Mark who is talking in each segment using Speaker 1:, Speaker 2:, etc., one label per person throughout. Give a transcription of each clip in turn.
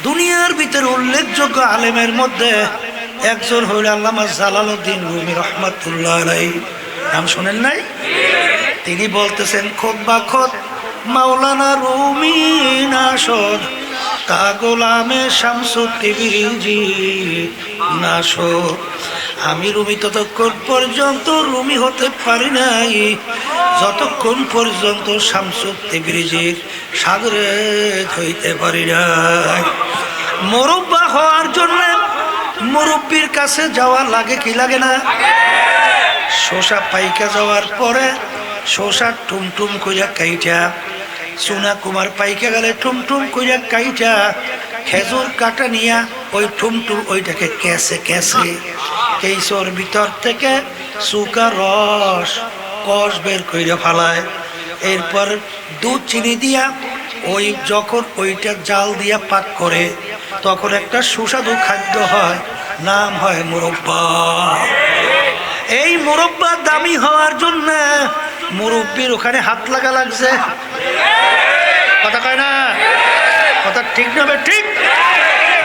Speaker 1: দুনিয়ার ভিতরে উল্লেখযোগ্য আলেমের মধ্যে একজন হইল আল্লামা জালালউদ্দিন রুমি রহমাতুল্লাহ আলাইহি। নাম শোনেন নাই? তিনি বলতেছেন, খোদ বা খোদ মাওলানা রুমি নাশদ, তা গোলামে শামসুত্তিবিজি নাশদ। আমি রুমি ততক্ষণ পর্যন্ত রুমি হতে পারি নাই যতক্ষণ পর্যন্ত শামসুত্তিবিজির সাগরে হইতে পারি নাই। মুরব্বা হওয়ার জন্য মুরব্বির কাছে যাওয়া লাগে কি লাগে না? শোষা পাইকা যাওয়ার পরে শোষা টুমটুম কইরা কাইটা, সোনা কুমার পাইকা গেলে টুমটুম কইরা কাইটা, খেজুর কাটা নিয়া ওই টুমটুম ওইটাকে ক্যাসে ক্যাসে কেইসর ভিতর থেকে সুকা রস কষ বের কইরা ফালায়। এরপর দুধ চিনি দিয়া ওই যখন ওইটা জাল দিয়া পাক করে তখন একটা সুস্বাদু খাদ্য হয়, নাম হয় মুরব্বা। এই মুরব্বা দামি হওয়ার জন্য মুরব্বির ওখানে হাত লাগা লাগছে। কথা কয় না? কথা ঠিক না? ঠিক।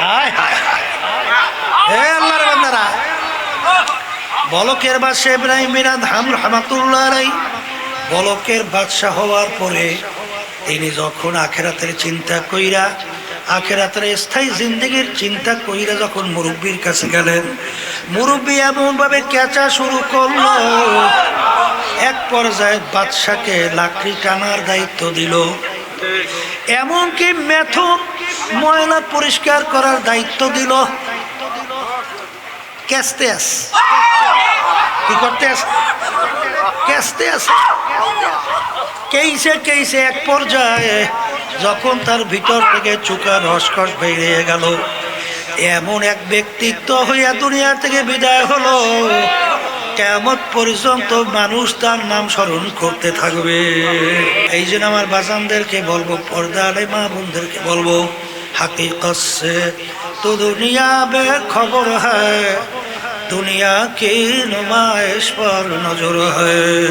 Speaker 1: হায় হায় হায়, হে আল্লাহর বান্দারা, বলকের বাদশা ইব্রাহিম বিন আদহাম রাহমাতুল্লাহ আলাইহি বলকের বাদশা হওয়ার পরে তিনি যখন আখিরাতের চিন্তা কইরা, আখিরাতের স্থায়ী জিন্দেগির চিন্তা কইরা যখন মুরব্বির কাছে গেলেন, মুরব্বি এমন ভাবে কেঁচা শুরু করলো, এক পর্যায়ে বাদশাকে লাকড়ি টানার দায়িত্ব দিল, এমনকি মেথর ময়লা পরিষ্কার করার দায়িত্ব দিল। কেসতে আস কি করতে আস? কেসতে আস কেইসে কেইসে এক পর্যায়ে যখন তার ভিতর থেকে চুকা রসকস বেরিয়ে গেল, এমন এক ব্যক্তিত্ব হইয়া দুনিয়া থেকে বিদায় হলো, কিয়ামত পর্যন্ত মানুষ তার নাম স্মরণ করতে থাকবে। এই জন্য আমার বাজানদেরকে বলবো, পর্দালে মা বোনদেরকে বলবো, হাকিকত সে তো দুনিয়া বে খবর হ্যায়, দুনিয়া কি নুমাইশ পর নজর হ্যায়।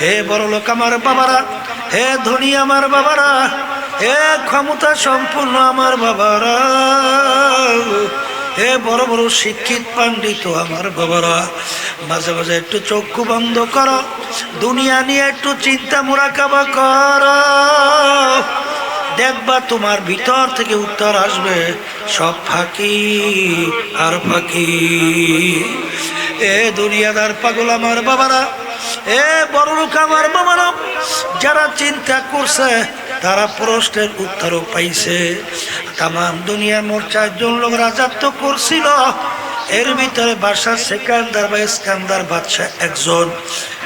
Speaker 1: হে বড় লোক আমার বাবারা, হে ধনী আমার বাবারা, হে ক্ষমতা সম্পূর্ণ আমার বাবারা, হে বড় বড় শিক্ষিত পাণ্ডিত আমার বাবারা, মাঝে মাঝে একটু চক্ষু বন্ধ করো, দুনিয়া নিয়ে একটু চিন্তা মোরাকাবা করো, দেখবা তোমার ভিতর থেকে উত্তর আসবে, সব ফাঁকি আর ফাঁকি। এ দুনিয়াদার পাগল আমার বাবারা, এ বড় লোক আমার বাবারা, যারা চিন্তা করছে তারা প্রশ্নের উত্তরও পাইছে। তাম দুনিয়ার মোট 4 জন লোক রাজত্ব করছিল, এর ভিতরে বাদশা সেকান্দার বা ইস্কান্দার বাদশা একজন,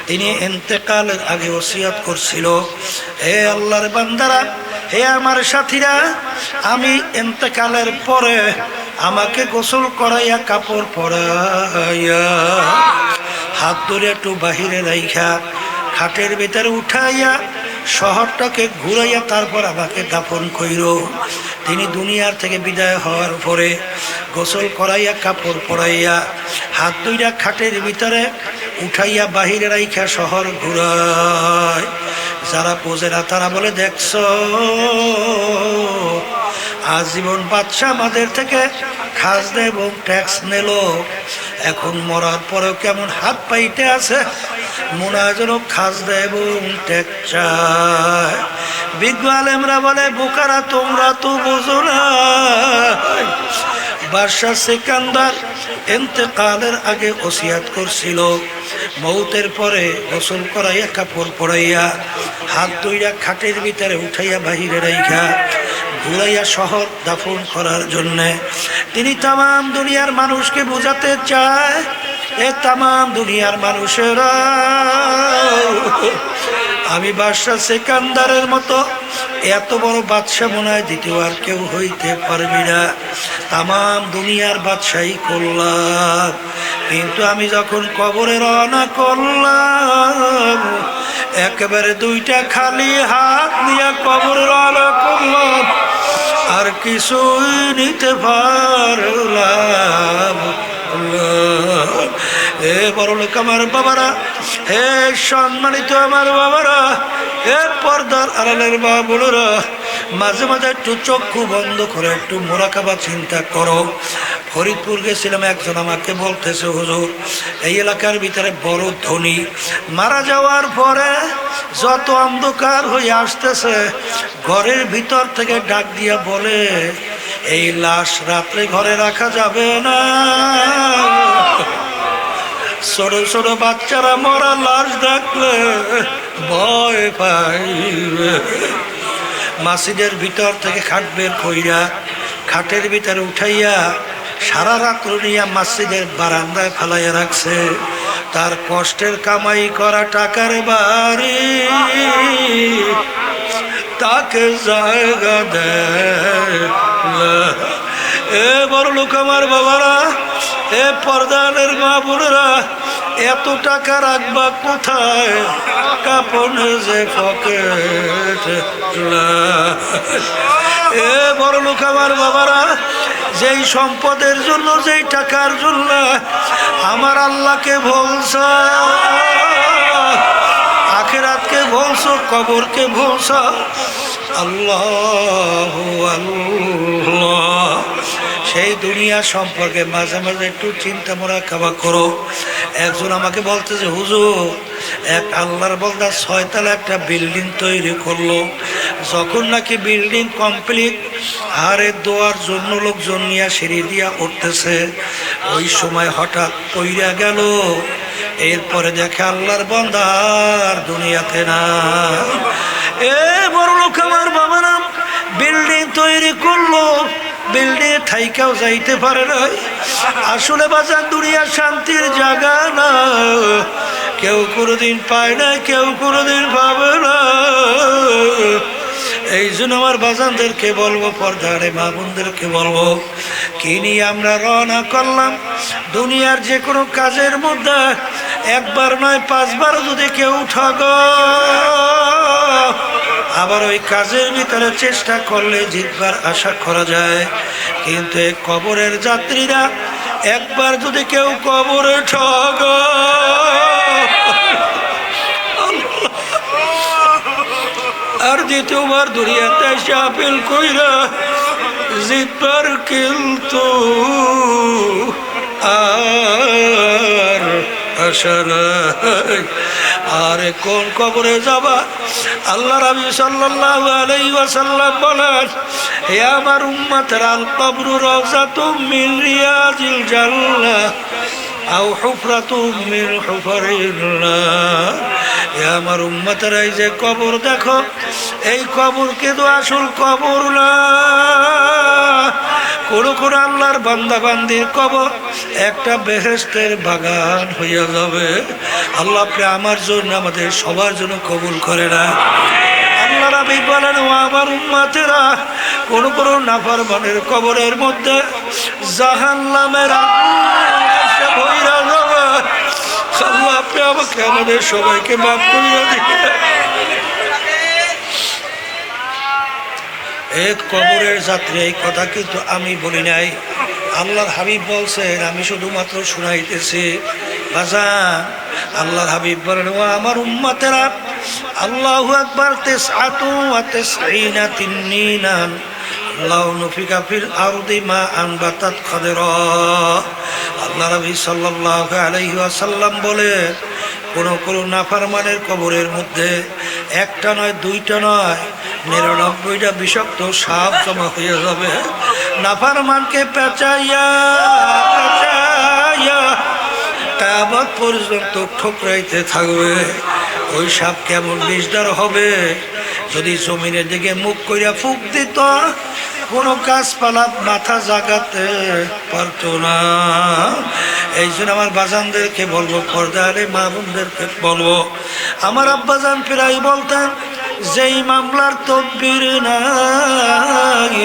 Speaker 1: তিনি ইন্তেকালের আগে ওসিয়ত করছিল, হে আল্লাহর বান্দারা, হে আমার সাথীরা, আমি ইন্তেকালের পরে আমাকে গোসল করাইয়া কাপড় পরাইয়া হাত ধরে একটু বাহিরে রাইখা খাটের ভিতরে উঠাইয়া শহরটাকে ঘুরাইয়া তারপর আমাকে দাফন কইর। তিনি দুনিয়ার থেকে বিদায় হওয়ার পরে গোসল করাইয়া কাপড় পরাইয়া হাত দুইটা খাটের ভিতরে উঠাইয়া বাহিরে রাইখা শহর ঘুরায়। যারা বোঝে না তারা বলে, দেখছ আজীবন বাদশা আমাদের থেকে খাজনা এবং ট্যাক্স নিল, এখন মরার পরেও কেমন হাত পাইতে আছে, মনে হয় যেন খাজনা এবং ট্যাক্স চায়। বিজ্ঞ আলেমরা বলে, বোকারা তোমরা তো বোঝো না, বাদশা সিকান্দার ইন্তেকালের আগে ওসিয়াত করছিল, মৌতের পরে গোসল করাইয়া কাপড় পরাইয়া হাত দুইটা খাটের ভিতরে উঠাইয়া বাহিরে রাইখা ঘুরাইয়া শহর দাফন করার জন্যে তিনি তাম দুনিয়ার মানুষকে বোঝাতে চায়, এ তাম দুনিয়ার মানুষেরা, আমি বাদশা সিকান্দারের মতো এত বড় বাদশা মনে হয় দ্বিতীয় আর কেউ হইতে পারবি না, তাম দুনিয়ার বাদশাহী করলাম, কিন্তু আমি যখন কবরে রওনা করলাম একেবারে দুইটা খালি হাত নিয়ে কবরে রওনা করলাম, আর কিছুই নিতে পারলাম এ বড় লোক আমার বাবারা, হে সম্মানিত আমার বাবারা, এ পর্দার আড়ালের বাবুরা, মাঝে মাঝে একটু চক্ষু বন্ধ করে একটু মোরাকাবা চিন্তা করো। ফরিদপুর গেছিলাম, একজন আমাকে বলতেছে, হুজুর এই এলাকার ভিতরে বড় ধনী, মারা যাওয়ার পরে যত অন্ধকার হয়ে আসতেছে ঘরের ভিতর থেকে ডাক দিয়া বলে, এই লাশ রাত্রে ঘরে রাখা যাবে না। ছোট ছোট বাচ্চারা মরা লাশ দেখলে ভয় পাইবে। মসজিদের ভিতর থেকে খাট বের কইরা খাটের ভিতরে উঠাইয়া সারা রাত নিয়া মসজিদের বারান্দায় ফেলাইয়া রাখছে। তার কষ্টের কামাই করা টাকার বাড়ি তাকে জায়গা দেয়। এ বড় লোক আমার বাবারা, এ পর্দানের মা বোনেরা, এত টাকা রাখবা কোথায়? কাপড়ে যে পকেট। এ বড় লোক আমার বাবারা, যেই সম্পদের জন্য, যেই টাকার জন্য আমার আল্লাহকে ভুলছ, আখিরাতকে ভুলছ, কবরকে ভুলছ। আল্লাহ আল্লাহ, সেই দুনিয়া সম্পর্কে মাঝে মাঝে একটু চিন্তা মোরাকাবা করো। একজন আমাকে বলতেছে, হুজুর এক আল্লাহর বান্দা 6 তলা একটা বিল্ডিং তৈরি করলো। যখন নাকি বিল্ডিং কমপ্লিট, আরে দোয়ার জন্য লোকজন নিয়ে সিঁড়ি দিয়া উঠতেছে, ওই সময় হঠাৎ পইরা গেল। এরপরে দেখে আল্লাহর বান্দা আর দুনিয়াতে না। এ বড় লোক আমার বাবা না, বিল্ডিং তৈরি করলো, বিল্ডিং থাইকাও যাইতে পারে না। আসলে বাজার দুনিয়া শান্তির জায়গা না, কেউ কোনোদিন পায় না, কেউ কোনোদিন পাবে না। এই জন্য আমার বাজানদেরকে বলবো, পর্দারে মা বোনদেরকে বলবো, কি নিয়ে আমরা রওনা করলাম দুনিয়ার যে কোনো কাজের মধ্যে একবার নয় 5 বার যদি কেউ ঠগ, আবার ওই কাজের ভিতরে চেষ্টা করলে জিতবার আশা করা যায়। কিন্তু এই কবরের যাত্রীরা একবার যদি কেউ কবরে ঠগ, আর দ্বিতীয়বার দুনিয়াতে এসে আপিল কইরা জিতবার কিন্তু আর আশা নাই। আরে কোন কবরে যাবা? আল্লাহ রাবি সাল্লাল্লাহু আলাইহি ওয়াসাল্লাম বলেন, হে আমার উম্মতেরা, আল কবরু রাওযাতুম মিন রিয়াজিল জান্নাহ আও হুফরাতুম মিন হুফারিন্নার। হে আমার উম্মতেরা, এই যে কবর দেখো, এই কবর কিন্তু আসল কবর না। কোন কোন আল্লাহর বান্দা বান্দির কবর একটা বেহেশতের বাগান হইয়া যাবে। আল্লাহ আপনি আমার জন্য, আমাদের সবার জন্য কবুল করে না। আল্লাহ নবী বলেন, ও আমার উম্মতেরা, কোন কোন নাফরমানের কবরের মধ্যে জাহান্নামের আগুন এসে ভইরা যাবে। আল্লাহ আপনি আমাকে, আমাদের সবাইকে মাফ করিয়া দিবেন। এক কবরের যাত্রী, এই কথা কিন্তু আমি বলি নাই, আল্লাহর হাবিব বলছেন, আমি শুধুমাত্র শুনাইতেছি। বাজান, আল্লাহর হাবিব বলেন, ও আমার উম্মতেরা, আল্লাহু আকবার 99 তিন্নিনান লাউ নুফিকা ফিল আরদি মা আনবাতাত খাদরা। আল্লাহ নবী সাল্লাল্লাহু আলাইহি ওয়াসাল্লাম বলে, কোন কোন নাফরমানের কবরের মধ্যে একটা নয়, দুইটা নয়, 99টা বিষাক্ত সাপ জমা হয়ে যাবে। নাফরমানকে পেঁচাইয়া পেঁচাইয়া কিয়ামত পর্যন্ত ঠোকরাইতে থাকবে। ওই সাপ কেমন বিষদার হবে, যদি জমিনের দিকে মুখ কইরা ফুক দিত, কোনো গাছপালা মাথা জাগাতে পারত না। এই জন্য আমার বাজানদেরকে বলবো, পর্দারে মা বোনদেরকে বলবো, আমার আব্বাজান প্রায় বলতেন, যেই মামলার তদবির নাই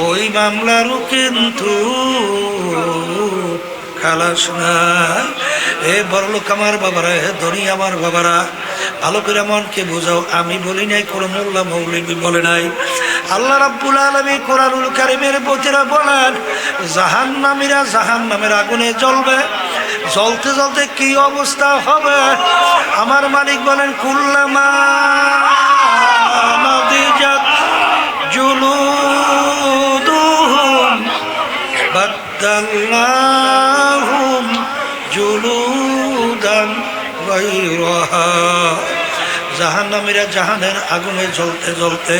Speaker 1: ওই মামলারও কিন্তু খালাস না। এ বড় লোক আমার বাবারা, হে ধনী আমার বাবারা, ভালো করে মনকে বোঝাও। আমি বলি নাই, কোনো মোল্লা মৌলবী বলে নাই, আল্লাহ রাব্বুল আলামিন কোরআনুল কারীমের ভিতরে বলেন জাহান্নামীরা জাহান্নামের আগুনে জ্বলবে, জ্বলতে জ্বলতে কি অবস্থা হবে। আমার মালিক বলেন কুল্লামা নাদিজাত জুলুদুহুম বাদদালনাহুম জুলুদান গায়রাহা। জাহান্নামীরা জাহান্নামের আগুনে জ্বলতে জ্বলতে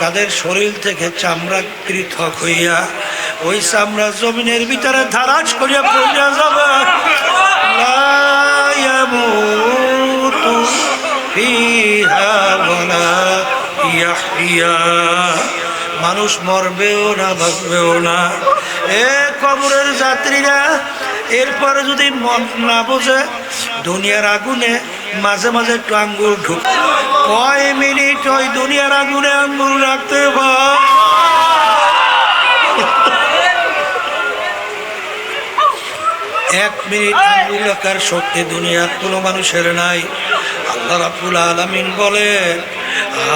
Speaker 1: তাদের শরীর থেকে চামড়া পৃথক হইয়া ওই চামড়া জমিনের ভিতরে ধারাজ করিয়া পড়িয়া যাবে। লা ইয়ামুতু ফিহা ওয়ালা ইয়াহইয়া। মানুষ মরবেও না, বাঁচবেও না। এ কবরের যাত্রীরা, এরপরে যদি মন না বোঝে দুনিয়ার আগুনে মাঝে মাঝে একটু আঙ্গুল ঢুক, কয় মিনিট ওই দুনিয়ার আগুনে আঙ্গুল রাখতে হয়। এক মিনিট আঙ্গুল রাখার শক্তি দুনিয়ার কোনো মানুষের নাই। আল্লাহ রাব্বুল আলামিন বলে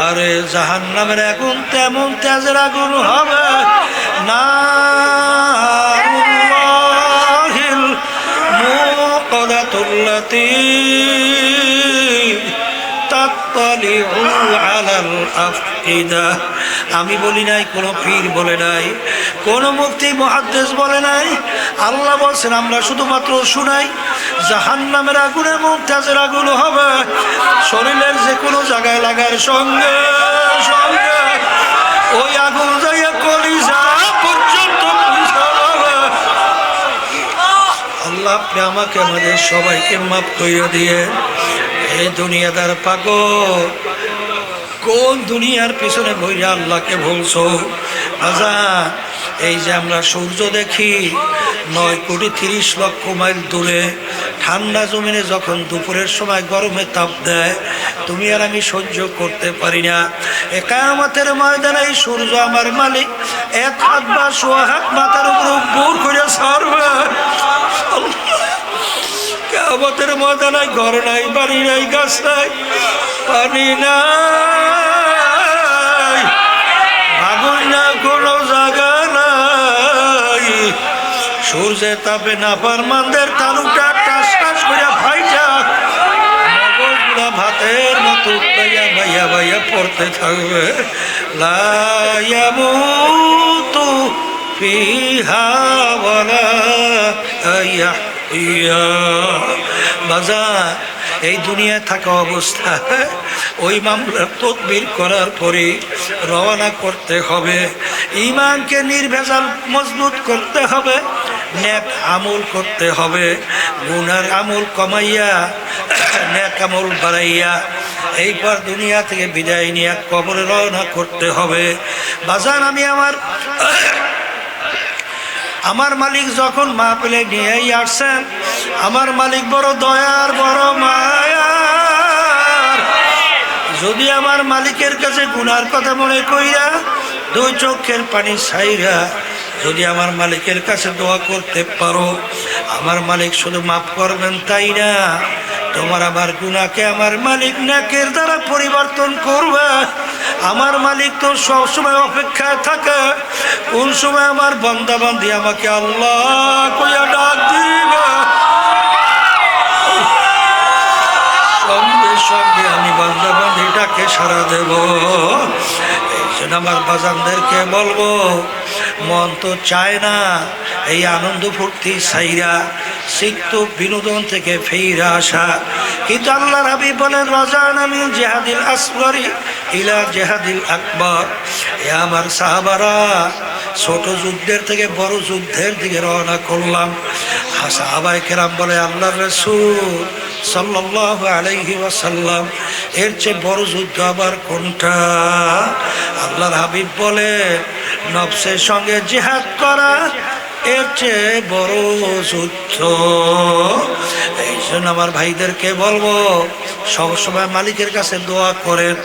Speaker 1: আরে জাহান্নামের আগুন তেমন তেজের আগুন হবে না। আমি বলি নাই, কোন পীর বলে নাই, কোন মুফতি মুহাদ্দিস বলে নাই, আল্লাহ বলছেন আমরা শুধুমাত্র শুনাই। জাহান্নামের আগুনের মুমতাজের আগুন হবে, শরীরের যে কোনো জায়গায় লাগার সঙ্গে সঙ্গে ওই আগুন যাইয়া কলিজা পর্যন্ত পৌঁছাবে। আল্লাহ আপনি আমাকে আমাদের সবাইকে মাফ করিয়ে দিয়ে। এই দুনিয়াদার পাগল, কোন দুনিয়ার পিছনে বইরে আল্লাহকে বলছো? আজান, এই যে আমরা সূর্য দেখি 9,30,00,000 মাইল দূরে, ঠান্ডা জমিনে যখন দুপুরের সময় গরমে তাপ দেয়, তুমি আর আমি সহ্য করতে পারি না। কিয়ামতের ময়দানে এই সূর্য আমার মালিক এক হাত বা সোয়া হাত মাথার উপর বুর করে ছাড়বে। কিয়ামতের ময়দানে ঘর নাই, বাড়ি নাই, গাছ নাই, পানি নাই, আগুন না, কোনো জায়গা নাই। সূর্যের তাপে নাফরমানদের তালুটা টাস টাস করে ফাইটা মগজগুলা ভাতের মতো উঠলাইয়া বাইয়া বাইয়া পড়তে থাকবে। লা ইয়ামুতু ফিহা ওয়ালা ইয়াহইয়া। বাজার, এই দুনিয়ায় থাকা অবস্থায় ওই মামলার তদবির করার পরে রওনা করতে হবে। ঈমানকে নির্ভেজাল মজবুত করতে হবে, নেক আমল করতে হবে, গুনার আমল কমাইয়া নেক আমল বাড়াইয়া এইবার দুনিয়া থেকে বিদায় নিয়ে কবরে রওনা করতে হবে। বাজান, আমি আমার মালিক যখন মাহফিলে নিয়েই আসছেন, আমার মালিক বড় দয়ার, বড় মায়ার। যদি আমার মালিকের কাছে গুনার কথা মনে কইরা দুই চোখের পানি ছাইরা যদি আমার মালিকের কাছে দোয়া করতে পারো, আমার মালিক শুধু মাফ করবেন তাই না, তোমার আমার গুনাহকে আমার মালিক নেকের দ্বারা পরিবর্তন করবে। আমার মালিক তো সবসময় অপেক্ষায় থাকে কোন সময় আমার বান্দা বান্দি আমাকে আল্লাহ কইয়া ডাক দিবে। সঙ্গে সঙ্গে আমি বান্দা বান্দিটাকে সাড়া দেব। এই জন্য আমার বাজানদেরকে বলবো, মন তো চায় না এই আনন্দ ফুর্তি সাইরা সিক্ত বিনোদন থেকে ফিরে আসা, কিন্তু আল্লাহর হাবিব বলেন রাজানা মিন জিহাদিল আসগরি ইলা জিহাদিল আকবার। এ আমার সাহাবারা, ছোট যুদ্ধের থেকে বড় যুদ্ধের দিকে রওনা করলাম। সাহাবায়ে কেরাম বলে আল্লাহর রাসূল সাল্লাল্লাহু আলাইহি ওয়াসাল্লাম, এর চেয়ে বড় যুদ্ধ আবার কোনটা? আল্লাহর হাবিব বলে নফসের সঙ্গে জিহাদ করা এর চেয়ে বড় যুদ্ধ। এই জন্য আমার ভাইদেরকে বলবো, সবসময় মালিকের কাছে দোয়া করেন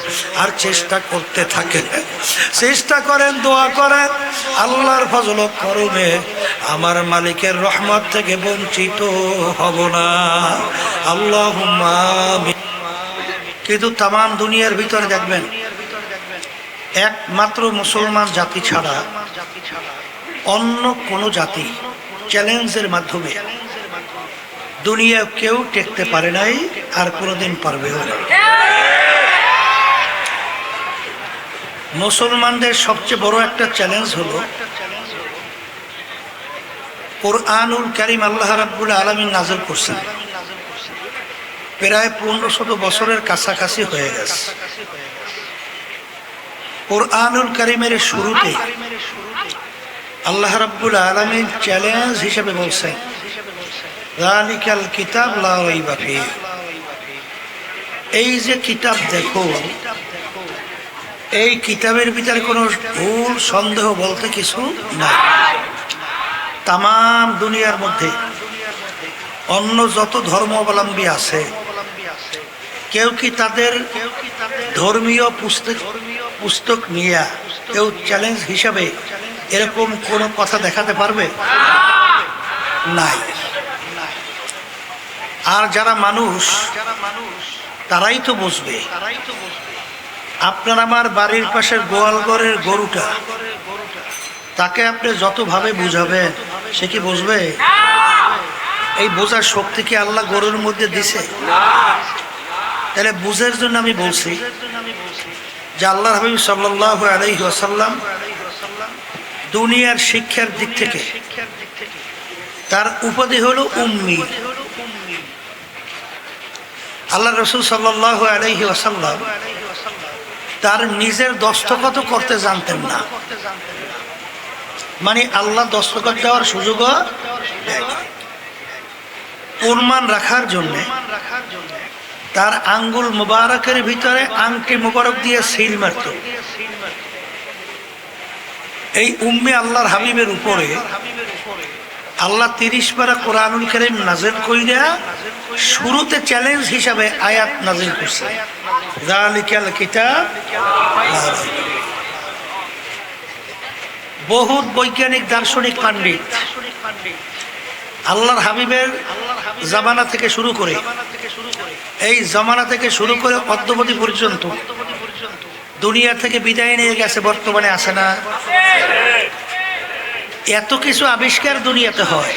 Speaker 1: আর চেষ্টা করতে থাকেন, চেষ্টা করেন, দোয়া করেন। আল্লাহর ফজল ও করমে আমার মালিকের রহমত থেকে বঞ্চিত হব না, আল্লাহুম্মা আমিন। কিন্তু তাম দুনিয়ার ভিতরে দেখবেন একমাত্র মুসলমান জাতি ছাড়া অন্য কোনো জাতি চ্যালেঞ্জের মাধ্যমে দুনিয়া কেউ টেকতে পারে নাই, আর কোনোদিন পারবেও না। মুসলমানদের সবচেয়ে বড় একটা চ্যালেঞ্জ হলো কোরআনুল কারীম আল্লাহ রাব্বুল আলামিন নাযিল করছেন, প্রায় 1500 বছরের কাছাকাছি হয়ে গেছে। কোরআনুল কারীমের শুরুতে আল্লাহ রাব্বুল আলামিন চ্যালেঞ্জ হিসেবে বলছেন, যালিকাল কিতাব লা রাইবা ফীহি। এই যে কিতাব দেখো, এই কিতাবের ভিতরে কোনো ভুল সন্দেহ বলতে কিছু নাই। তাম দুনিয়ার মধ্যে অন্য যত ধর্মাবলম্বী আছে, কেউ কি তাদের ধর্মীয় পুস্তক নিয়ে কেউ চ্যালেঞ্জ হিসাবে এরকম কোনো কথা দেখাতে পারবে? নাই। আর যারা মানুষ তারাই তো বুঝবে। আপনার আমার বাড়ির পাশের গোয়ালঘরের গরুটা, তাকে আপনি যতভাবে বুঝাবেন সে কি বুঝবে? এই বোঝার শক্তি কি আল্লাহ গরুর মধ্যে দিছে? তাহলে বুঝার জন্য আমি বলছি যে আল্লাহ হাবিব সাল্লাল্লাহু আলাইহি ওয়াসাল্লাম দুনিয়ার শিক্ষার দিক থেকে তার উপাধি হলো উম্মি। আল্লাহ রাসূল সাল্লাল্লাহু আলাইহি ওয়াসাল্লাম তার নিজের দস্তখত করতে জানতেন না, মানে আল্লাহ দস্তখত দেওয়ার সুযোগও দেয়। প্রমাণ রাখার জন্য তার আঙ্গুল মুবারকের ভিতরে আংটি মুবারক দিয়ে সিল মারত। এই উম্মে আল্লাহর হাবিবের উপরে আল্লাহ 30 পারা কোরআনুল কারীম নাযিল কইরা শুরুতে চ্যালেঞ্জ হিসাবে আয়াত নাযিল করছে, যালিকাল কিতাব। বহুত বৈজ্ঞানিক দার্শনিক পণ্ডিত আল্লাহর হাবিবের জামানা থেকে শুরু করে, এই জামানা থেকে শুরু করে অদ্যাবধি পর্যন্ত দুনিয়া থেকে বিদায় নিয়ে গেছে, বর্তমানে আসে না। এত কিছু আবিষ্কার দুনিয়াতে হয়,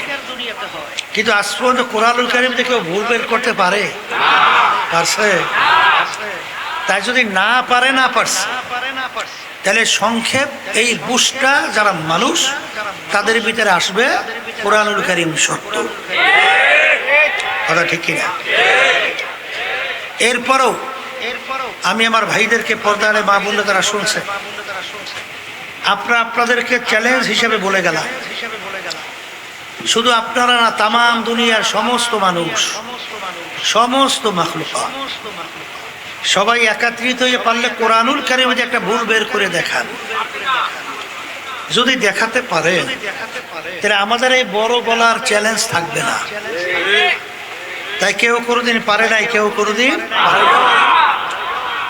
Speaker 1: কিন্তু আজ পর্যন্ত কোরআনুল কারীম থেকে ভুল বের করতে পারছে? তাই যদি না পারছে, তাহলে সংক্ষেপ এই বুঝটা যারা মানুষ তাদের ভিতরে আসবে কোরআনুল কারীম সত্য কথা, ঠিক কিনা? এরপরও আমি আমার ভাইদেরকে, পর্দারে মা বোনরা তারা শুনছে, আপনাদেরকে চ্যালেঞ্জ হিসেবে বলে গেলাম, শুধু আপনারা না, তাম দুনিয়ার সমস্ত মানুষ, সমস্ত মাখলুকাত সবাই একত্রিত হয়ে পারলে কোরআনুল কারীমে যে একটা ভুল বের করে দেখান। যদি দেখাতে পারেন তাহলে আমাদের এই বড় বলার চ্যালেঞ্জ থাকবে না। তাই কেউ কোনোদিন পারে নাই, কেউ কোনোদিন পারে না।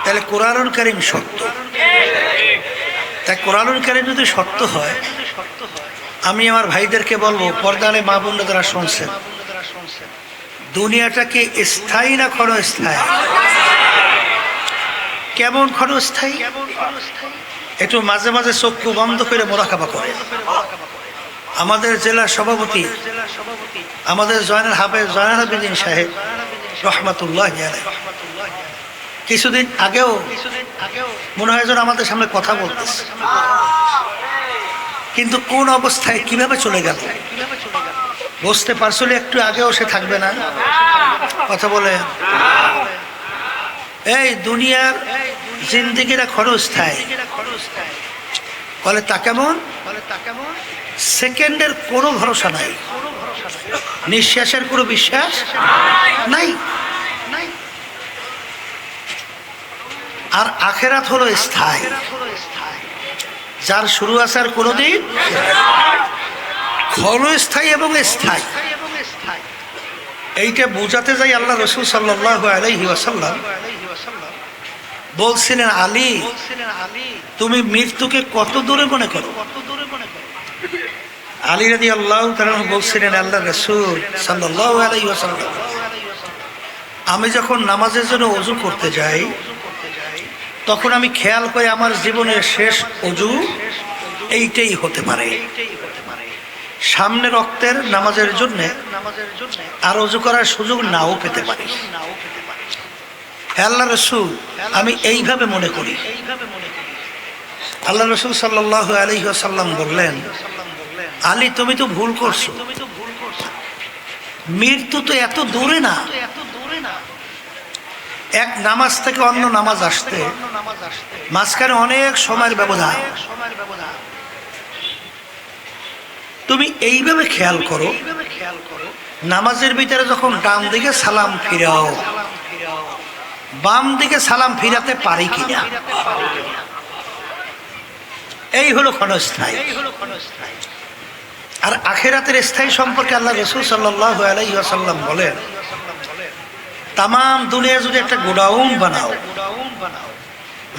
Speaker 1: তাহলে কোরআনুল কারীম সত্য। তাই কোরআনুল কারীম যদি সত্য হয়, আমি আমার ভাইদেরকে বলবো, পর্দারে মা বোনরা যারা শুনছেন, দুনিয়াটা কি স্থায়ী না ক্ষণস্থায়ী? কেমন ক্ষণস্থায়ী? একটু মাঝে মাঝে চক্ষু বন্ধ করে মোরাকাবা করে। আমাদের জেলার সভাপতি, আমাদের জয়নাল আবেদিন সাহেব রহমাতুল্লাহ আলাইহি, কিছুদিন আগেও মনে হয় যেন আমাদের সামনে কথা বলতেছে, কিন্তু কোন অবস্থায় কিভাবে চলে গেল বুঝতে পারছিল? একটু আগেও সে থাকবে না। কথা বলে, এই দুনিয়ার জিন্দেগিটা ক্ষণস্থায়ী। বলে তা কেমন? সেকেন্ডের কোনো ভরসা নাই, নিঃশ্বাসের কোনো বিশ্বাস নাই। আর আখেরাত হলো স্থায়ী, যার শুরু আছে আর কোনোদিন। ক্ষণস্থায়ী এবং স্থায়ী, এইটা বোঝাতে যাই আল্লাহ রাসূল সাল্লাল্লাহু আলাইহি ওয়াসাল্লাম বলছিলেন, আলী তুমি মৃত্যুকে কত দূরে মনে করো? আলী রাদিয়াল্লাহু তাআলা বলছিলেন, আল্লাহ রাসূল সাল্লাল্লাহু আলাইহি ওয়াসাল্লাম, আমি যখন নামাজের জন্য ওযু করতে যাই, তখন আমি খেয়াল করে আমার জীবনের শেষ অজু এইটাই হতে পারে। সামনে রক্তের নামাজের জন্য আর অজু করার সুযোগ নাও পেতে পারি। আল্লাহ রসুল আমি এইভাবে মনে করি। আল্লাহ রসুল সাল্লাল্লাহু আলাইহি ওয়াসাল্লাম বললেন, আলী তুমি তো ভুল করছো, মৃত্যু তো এত দূরে না। এক নামাজ থেকে অন্য নামাজ আসতে মাঝখানে অনেক সময়ের ব্যবধান। তুমি এইভাবে খেয়াল করো, নামাজের ভিতরে যখন ডান দিকে সালাম ফিরাও, বাম দিকে সালাম ফিরাতে পারি কিনা। এই হলো ক্ষণস্থায়ী। আর আখিরাতের স্থায়ী সম্পর্কে আল্লাহ রাসূল সাল্লাল্লাহু আলাইহি ওয়াসাল্লাম বলেন, তাম দুনিয়া যদি একটা গোডাউন বানাও,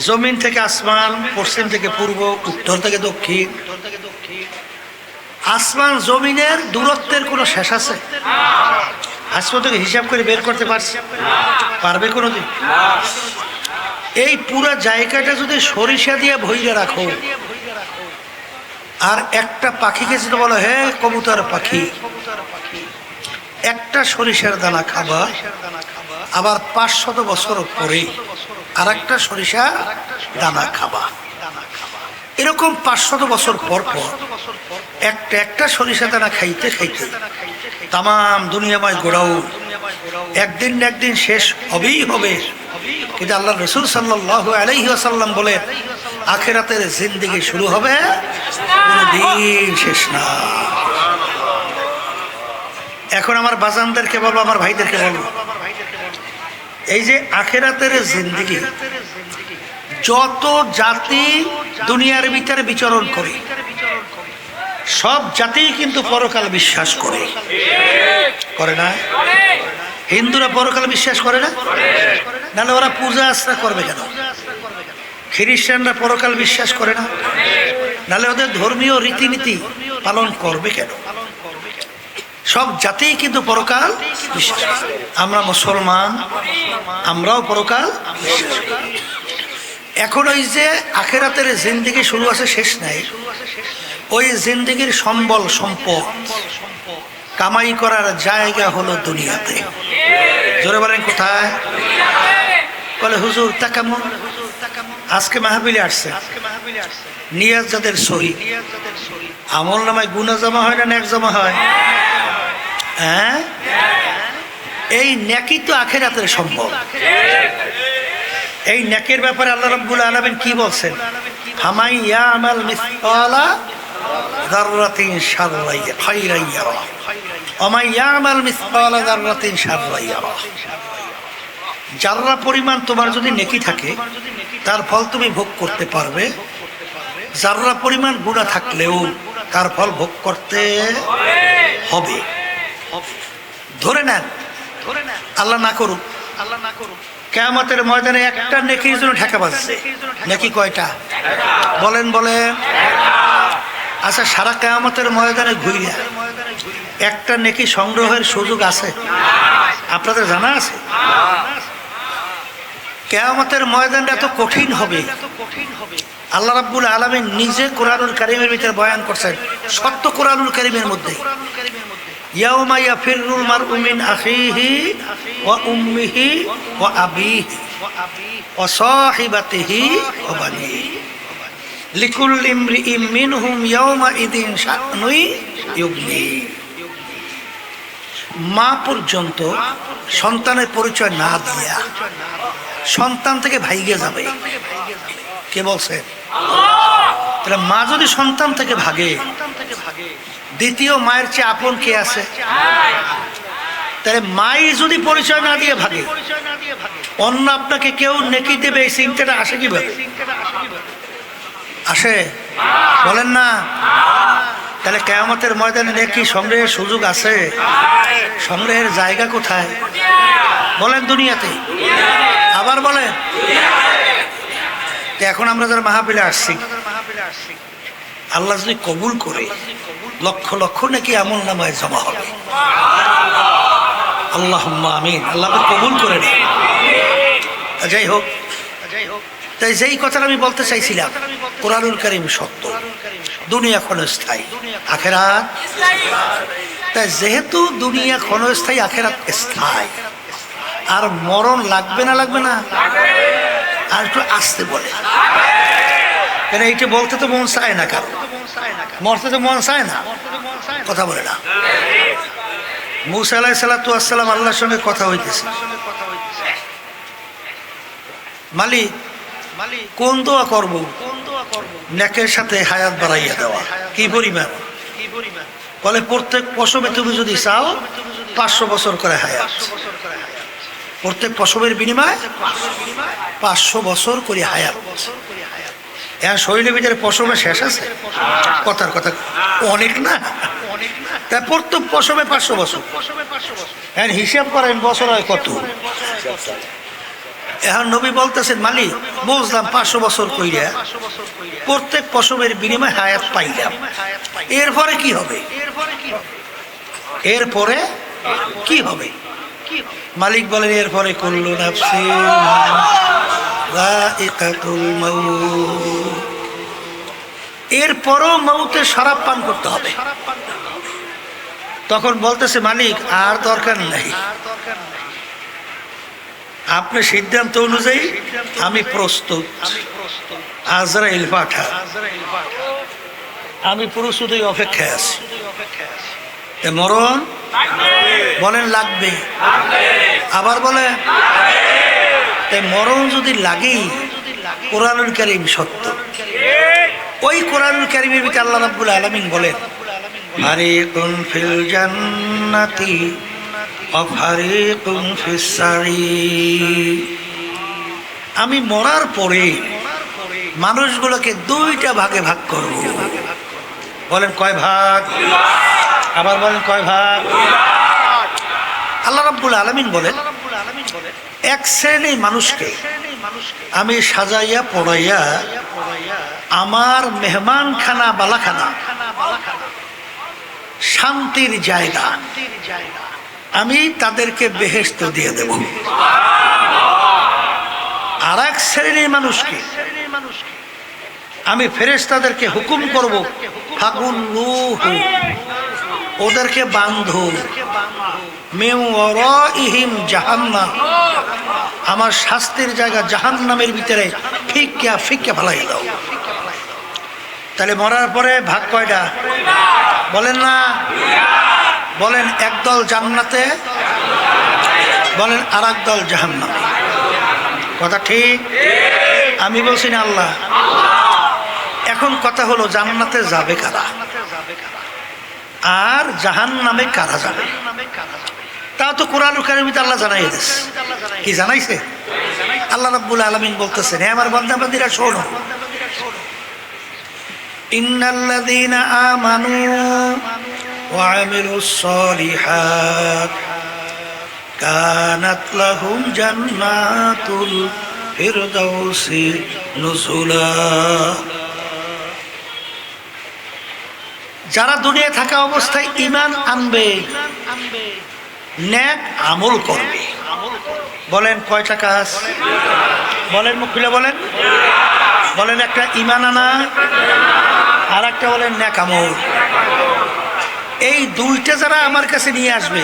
Speaker 1: জমিন থেকে আসমান, পশ্চিম থেকে পূর্ব, উত্তর থেকে দক্ষিণ, আসমান জমিনের দূরত্বের কোনো শেষ আছে? আসমান থেকে হিসাব করে বের করতে পারবে কোনোদিন? এই পুরো জায়গাটা যদি সরিষা দিয়ে ভইরে রাখো, আর একটা পাখিকে যদি বলো হে কবুতর পাখি, একটা সরিষার দানা খাবা, আবার 500 বছর পরে আর একটা সরিষা দানা খাবা। এরকম 500 বছর পর পর একটা সরিষা দানা খাইতে খাইতে তাম দুনিয়াময় গোড়াউন একদিন না একদিন শেষ হবেই হবে। কিন্তু আল্লাহ রাসূল সাল্লাল্লাহু আলাইহি ওয়াসাল্লাম বলেন, আখিরাতের জিন্দেগি শুরু হবে, কোনদিন শেষ না। এখন আমার বাজানদেরকে বলবো, আমার ভাইদেরকে বলবো, এই যে আখিরাতের জিন্দেগি, যত জাতি দুনিয়ার ভিতরে বিচরণ করে সব জাতি কিন্তু পরকাল বিশ্বাস করে, করে না? হিন্দুরা পরকাল বিশ্বাস করে না? নাহলে ওরা পূজা আশ্রা করবে কেন? খ্রিস্টানরা পরকাল বিশ্বাস করে না? নাহলে ওদের ধর্মীয় রীতিনীতি পালন করবে কেন? সব জাতিই কিন্তু পরকাল বিশ্বাস করে। আমরা মুসলমান, আমরাও পরকাল বিশ্বাস করি। এখন ওই যে আখিরাতের জিন্দেগি শুরু আছে, শেষ নাই, ওই জিন্দেগির সম্বল সম্পদ কামাই করার জায়গা হলো দুনিয়াতে। জোরে বলেন কোথায়? বলে হুজুর তা কেমন? আজকে মাহফিলে আসছে, নিয়াজ যাদের সহি, আমল নামায় গুনাহ জমা হয় না নেক জমা হয়? হ্যাঁ, এই নেকি তো আখিরাতের সম্ভব। এই নেকের ব্যাপারে আল্লাহ রাব্বুল আলামিন কি বলছেন? ফামাই ইয়ামাল মিসকালা যাররাতিন শাররান খায়রান ইয়ারা ওয়া মান ইয়ামাল মিসকালা যাররাতিন শাররান ইয়ারা। যাররা পরিমাণ তোমার যদি নেকি থাকে তার ফল তুমি ভোগ করতে পারবে, যাররা পরিমাণ গুনাহ থাকলেও তার ফল ভোগ করতে হবে। ধরে নেন, আল্লাহ না করুক, কিয়ামতের ময়দানে একটা নেকির জন্য ঢাকা বাজছে। নেকি কয়টা? বলেন বলেন। আচ্ছা, সারা কিয়ামতের ময়দানে ঘুরিয়া একটা নেকি সংগ্রহের সুযোগ আছে? আপনাদের জানা আছে? কিয়ামতের ময়দানটা এত কঠিন হবে, আল্লাহ রাব্বুল আলামিন নিজে কোরআনুল কারীমের ভিতরে বয়ান করছেন, সত্য কোরআনুল কারীমের মধ্যে, ইয়াউমা ইয়াফিরুল মারউ মিন আখিহি ওয়া উম্মিহি ওয়া আবিহি ওয়া সাহিবাতিহি ওয়া বানিহি লিকুল্লি ইমরিইম মিনহুম ইয়াউমা ইদিন শা'নুন ইউগনি। মা পর্যন্ত সন্তানের পরিচয় না দিয়া সন্তান থেকে ভাইগে যাবে। কে বলছে? তাহলে মা যদি সন্তান থেকে ভাগে, দ্বিতীয় মায়ের চেয়ে আপন কে আছে? তাহলে মাই যদি পরিচয় না দিয়ে ভাগে, অন্য আপনাকে কেউ নেকি দেবে, এই চিন্তাটা আসে কিভাবে? আসে? বলেন না। তাহলে কিয়ামতের ময়দানে নেকি সংগ্রহের সুযোগ আছে? সংগ্রহের জায়গা কোথায়? বলেন দুনিয়াতে। আবার বলেন। এখন আমরা যারা মাহফিলে আসছি, আল্লাহ যদি কবুল করে লক্ষ লক্ষ নাকি আমল নামায় জমা হবে। আল্লাহুম্মা আমিন। আল্লাহ কবুল করে নেন। যাই হোক, তাই যেই কথাটা আমি বলতে চাইছিলাম, কোরআনুল কারীম সত্য, দুনিয়া ক্ষণস্থায়ী, আখেরাত। তাই যেহেতু দুনিয়া ক্ষণস্থায়ী, আখেরাত স্থায়ী, আর মরণ লাগবে না, লাগবে না? আর একটু আসতে বলে, কেন এইটা বলতে তো মন চায় না, কারণ মরতে তো মন চায় না, কথা বলে না। মূসা আলাইহিস সালাতু ওয়াস সালাম আল্লাহর সঙ্গে কথা হইতেছে, মালিক কোন দোয়া করব? নেকের সাথে হায়াত বাড়াইয়া দেওয়া। কি পরিমাণ? বলে প্রত্যেক প্রসবে তুমি যদি চাও 500 বছর করে হায়াত, প্রত্যেক প্রসবের বিনিময়ে 500 বছর করে হায়াত। এখন শরীরের ভিতরে প্রসবে শেষ আছে? কথার কথা অনেক না, তাই প্রত্যেক প্রসবে 500 বছর। এখন হিসাব করেন বছর হয় কত? এখন নবী বলতেছেন, মালিক বুঝলাম 500 বছর কইরা প্রত্যেক প্রসবের বিনিময়ে হায়াত পাইলাম, এরপরে কি হবে? এরপরে কি হবে? মালিক বলেন, এরপরে কুল্লু নাফসিন যায়িকাতুল মাউত, এরপরও মৌতের শরাব পান করতে হবে। তখন বলতেছে, মালিক আর দরকার নাই, আপনার সিদ্ধান্ত অনুযায়ী আমি প্রস্তুত, আজরাইল পাঠা, আমি প্রস্তুতই অপেক্ষায় আছি। মরণ বলেন লাগবে, আবার বলে মরণ যদি লাগেই, কোরআনুল কারীম সত্য। ওই কোরআনুল কারীমের ভিতরে আল্লাহ রাব্বুল আলামিন বলেন, ফারিকুন ফিল জান্নাতি ওয়া ফারিকুন ফিস সাঈর, আমি মরার পরে মানুষগুলোকে 2টা ভাগে ভাগ করব। বলেন কয় ভাগ? আবার বলেন কয় ভাগ? আল্লাহ রাব্বুল আলামিন বলেন, এক শ্রেণীর মানুষকে আমি সাজাইয়া পড়াইয়া আমার মেহমানখানা বালাখানা, শান্তির জায়গা, আমি তাদেরকে বেহেশত দিয়ে দেব। আর এক শ্রেণীর মানুষকে আমি ফেরেশতাদেরকে হুকুম করব, ফাগুল্লুহু, ওদেরকে বাঁধো, মিন ওয়ারাইহিম জাহান্নাম, আমার শাস্তির জায়গা জাহান্নামের ভিতরে ফিক্কা ফিক্কা ফেলাই দাও। তাহলে মরার পরে ভাগ কয়টা? বলেন না, বলেন একদল জান্নাতে, বলেন আর একদল জাহান্নামে। কথা ঠিক? আমি বলছি না আল্লাহ। এখন কথা হলো, জান্নাতে যাবে কারা আর জাহান্নামে কারা যাবে? তা তো কোরআনুল কারীমে আল্লাহ জানাইয়ে দিয়েছে। কি জানাইছে? আল্লাহ রাব্বুল আলামিন বলতেছেন, হে আমার বান্দা বান্দীরা শোনো, ইন্নাল্লাযীনা আমানু ওয়া আমিলুস সালিহাত কানাত লাহুম জান্নাতুল ফিরদাউসি নুজুলা। যারা দুনিয়া থাকা অবস্থায় ঈমান আনবে, নেক আমল করবে। বলেন কয়টা কাজ? বলেন মুখ খুলে বলেন। বলেন একটা ঈমান আনা, আর একটা বলেন নেক আমল। এই 2টা যারা আমার কাছে নিয়ে আসবে,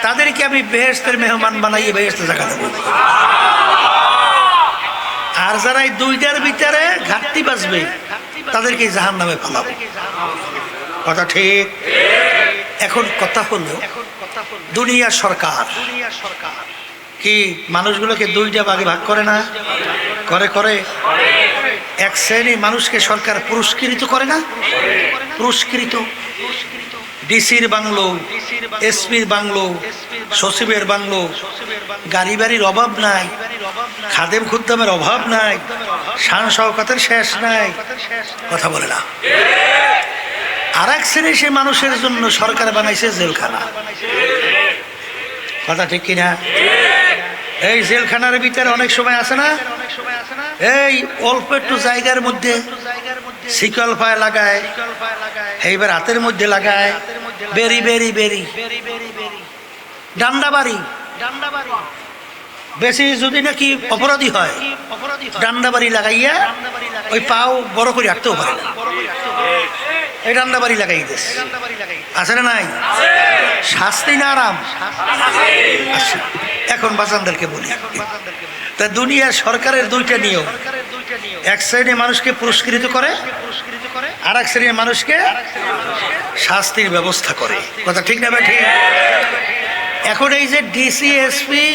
Speaker 1: তাদেরকে আমি বেহেশতের মেহমান বানাইয়ে বেহেশতে জায়গা দেব। আর যারা এই 2টার ভিতরে ঘাটতি বাঁচবে, তাদেরকে জাহান্নামে ফেলাবো। কথা ঠিক? এখন কথা হলো, দুনিয়া সরকার কি মানুষগুলোকে 2টা ভাগে ভাগ করে না? করে করে। এক শ্রেণীর মানুষকে সরকার পুরস্কৃত করে না? পুরস্কৃত। ডিসির বাংলো, এসপির বাংলো, সচিবের বাংলো, গাড়ি বাড়ির অভাব নাই, খাদেম খুদ্দামের অভাব নাই, শান শওকতের শেষ নাই। কথা বলে না। আর এক শ্রেণীর সে মানুষের জন্য সরকার বানাইছে জেলখানা। কথা ঠিক কিনা? এই জেলখানার ভিতরে অনেক সময় আছে না, এই অল্প একটু জায়গার মধ্যে শিকল পায় লাগায়, এইবার হাতের মধ্যে লাগায়, বেরি বেরি বেরি ডান্ডা বাড়ি, বেশি যদি নাকি অপরাধী হয় ডান্ডা বাড়ি লাগাইয়া ওই পাও বড় করে রাখতেও পারে না, এই ডান্ডা বাড়ি লাগাই দিস আছে না নাই? শাস্তি না আরাম? আচ্ছা, এখন বাচ্চাদেরকে বলি, তা দুনিয়ার সরকারের দুইটা নিয়ম, এক শ্রেণীর মানুষকে পুরস্কৃত করে, আর এক শ্রেণীর মানুষকে শাস্তির ব্যবস্থা করে। কথা ঠিক না ঠিক? এখন এই যে ডিসি, এসপি,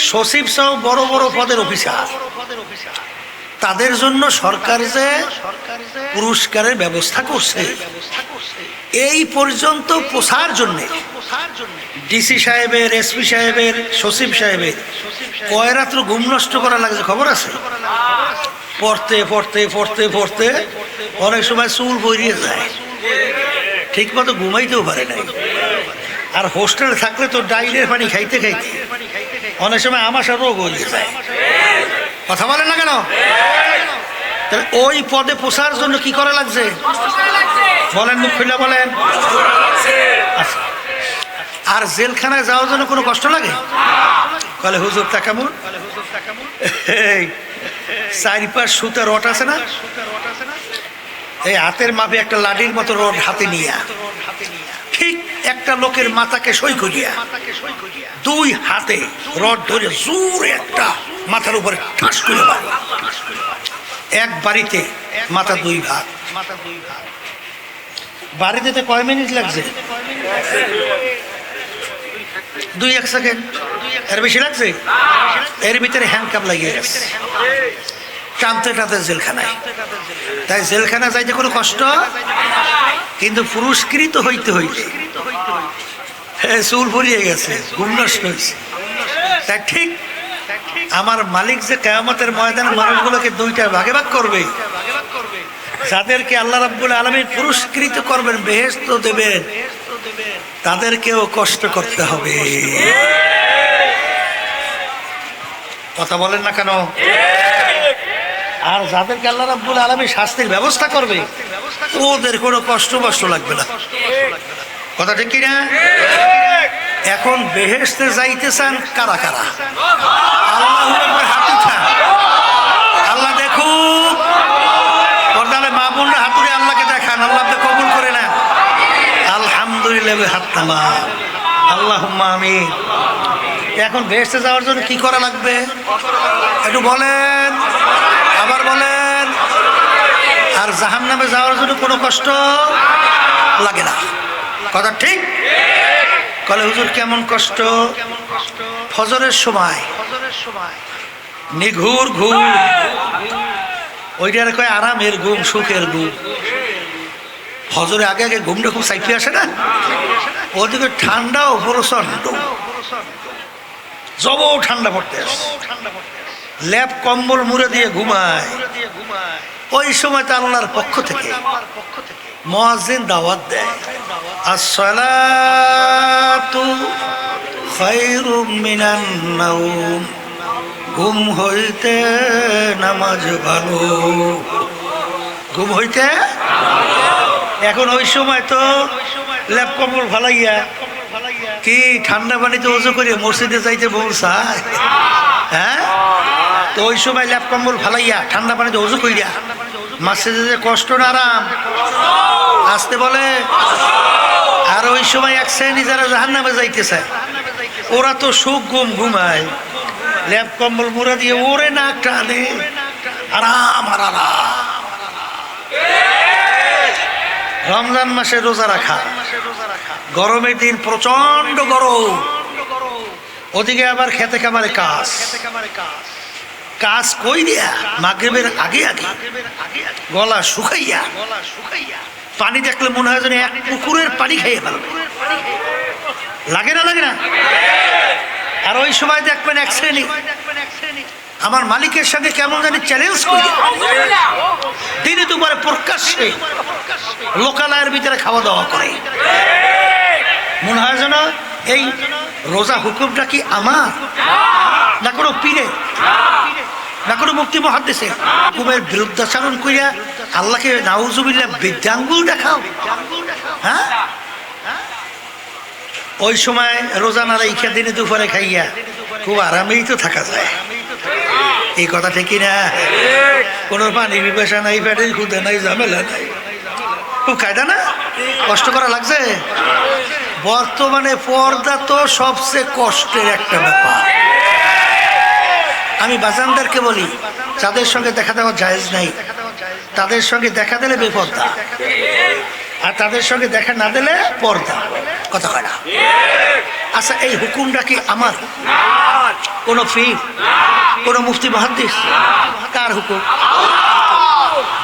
Speaker 1: সচিব সহ বড় বড় পদের অফিসার, তাদের জন্য সরকার যে পুরস্কারের ব্যবস্থা করছে, এই পর্যন্ত পোষার জন্য ডিসি সাহেবের, এসপি সাহেবের, সচিব সাহেবের কয় রাত্র ঘুম নষ্ট করা লাগছে খবর আছে? পড়তে পড়তে পড়তে পড়তে অনেক সময় চুল বইরিয়ে যায়, ঠিক মতো ঘুমাইতেও পারে নাই। আর হোস্টেলে থাকলে তো ডাইলের পানি খাইতে খাইতে অনেক সময় আমাশা রোগ হয়ে যায়। কথা বলেন না কেন? তাহলে ওই পদে পোষার জন্য কি করা লাগছে বলেন, মুখ খুলে বলেন। আচ্ছা, আর জেলখানায় যাওয়ার জন্য কোনো কষ্ট লাগে? বলে হুজুর তা কেমন? এই চারিপাশ সুতা রড আছে না, এই হাতের মাপে একটা লাঠির মতো রড হাতে নিয়া ঠিক একটা লোকের মাথাকে সই করিয়া দুই হাতে রড ধরে জোরে একটা মাথার উপরে ঠাস করে মারে, এক বাড়িতে মাথা দুই ভাগ। বাড়ি দিতে কয় মিনিট লাগছে? 2-1 সেকেন্ড, এর বেশি লাগছে? এর ভিতরে হ্যান্ডকাপ লাগিয়ে গেছে, টানতে টানতে জেলখানায়। তাই জেলখানা যাইতে কোনো কষ্ট, কিন্তু পুরস্কৃত হইতে হইতে চুল ভরিয়ে গেছে, ঘুম নষ্ট হয়েছে। তাই ঠিক আমার মালিক যে কিয়ামতের ময়দানে মানুষগুলোকে দুইটা ভাগে ভাগ করবে, যাদেরকে আল্লাহ রাব্বুল আলামিন পুরস্কৃত করবেন, বেহেশত দেবেন, তাদেরকেও কষ্ট করতে হবে। কথা বলেন না কেন? আর যাদেরকে আল্লাহ রাব্বুল আলামিন শাস্তির ব্যবস্থা করবে, ওদের কোনো কষ্ট লাগবে না। কথা ঠিক কিনা? এখন বেহেশতে যাইতে চান কারা কারা? আল্লাহু আকবার, হাত উঠান। আল্লাহ দেখুক, পর্দালে মা বোনরা হাত তুলে আল্লাহকে দেখান, আল্লাহ আপনি কবুল করে না। আলহামদুলিল্লাহ, হাত নামা, আল্লাহুম্মা আমিন। এখন বেহেশতে যাওয়ার জন্য কি করা লাগবে একটু বলেন, আবার বলেন। আর জাহান্নামে যাওয়ার জন্য কোনো কষ্ট লাগে না। কথা ঠিক? কলে হুজুর কেমন কষ্ট? ফজরের সময় নিঘুর ঘুম, ওইটার কয় আরামের ঘুম, সুখের ঘুম। ফজরে আগে আগে ঘুমটা খুব সাইফে আসে না, ওদিকে ঠান্ডাও প্রচন্ড, জব ঠান্ডা পড়তে আসে, ল্যাপ কম্বল মুড়ে দিয়ে ঘুমায়। ওই সময় তো আল্লাহর পক্ষ থেকে মুয়াজ্জিন দাওয়াত দেয়, আসসালাতু খায়রুম মিনান নাওম, ঘুম হইতে নামাজ ভালো, ঘুম হইতে। এখন ওই সময় তো ল্যাপ কম্বল ফালাইয়া কি ঠান্ডা পানিতে ওযু করে মসজিদে যাইতে বলছায়, হ্যাঁ? তো ওই সময় ল্যাপ কম্বল ফালাইয়া ঠান্ডা পানিতে ওযু কইরা মসজিদে যে কষ্ট না আরাম আসতে বলে। আর ওই সময় এক শ্রেণী যারা জাহান্নামে যাইতে চায়, ওরা তো সুখ ঘুমায়, ল্যাপ কম্বল মুড়া দিয়ে ওরে না টানে, আরাম আর আরাম। রমজান মাসে রোজা রাখা, গরমের দিন প্রচন্ড গরম, ওদিকে আবার খেতে খামারে কাজ কই দিয়া মাগরিবের আগে আগে গলা শুকাইয়া পানি দেখলে মনে হয় যেন এক পুকুরের পানি খাইয়ে ফেলবে, লাগে না? লাগে না? আর ওই সময় দেখবেন এক শ্রেণী আমার মালিকের সাথে কেমন জানি চ্যালেঞ্জ করি, দিনে দুপুরে প্রকাশ্যে লোকালয়ের ভিতরে খাওয়া দাওয়া করে। মনে হয় যেন এই রোজা হুকুমটা কি আমার, না কোনো পীরে, না কোনো মুফতি মুহাদ্দিসে। হুকুমের বিরুদ্ধাচরণ করিয়া আল্লাহকে নাউজুবিল্লাহ বৃদ্ধাঙ্গুল দেখাও, হ্যাঁ? ওই সময় রোজা না রাইখা দিনে দুপুরে খাইয়া খুব আরামেই তো থাকা যায়, এই কথা ঠিকই না? কোনো পানি পিপাসা নাই, পেটের ক্ষুধা নাই, ঝামেলা নাই, খুব কায়দা না? কষ্ট করা লাগছে? বর্তমানে পর্দা তো সবচেয়ে কষ্টের একটা ব্যাপার। আমি বাজানদেরকে বলি, যাদের সঙ্গে দেখা দেওয়া জায়েজ নাই তাদের সঙ্গে দেখা দিলে বেপর্দা, আর তাদের সঙ্গে দেখা না দিলে পর্দা। কথা কয় না? আচ্ছা, এই হুকুমটা কি আমার? কোন পীর, কোন মুফতি মুহাদ্দিস? কার হুকুম?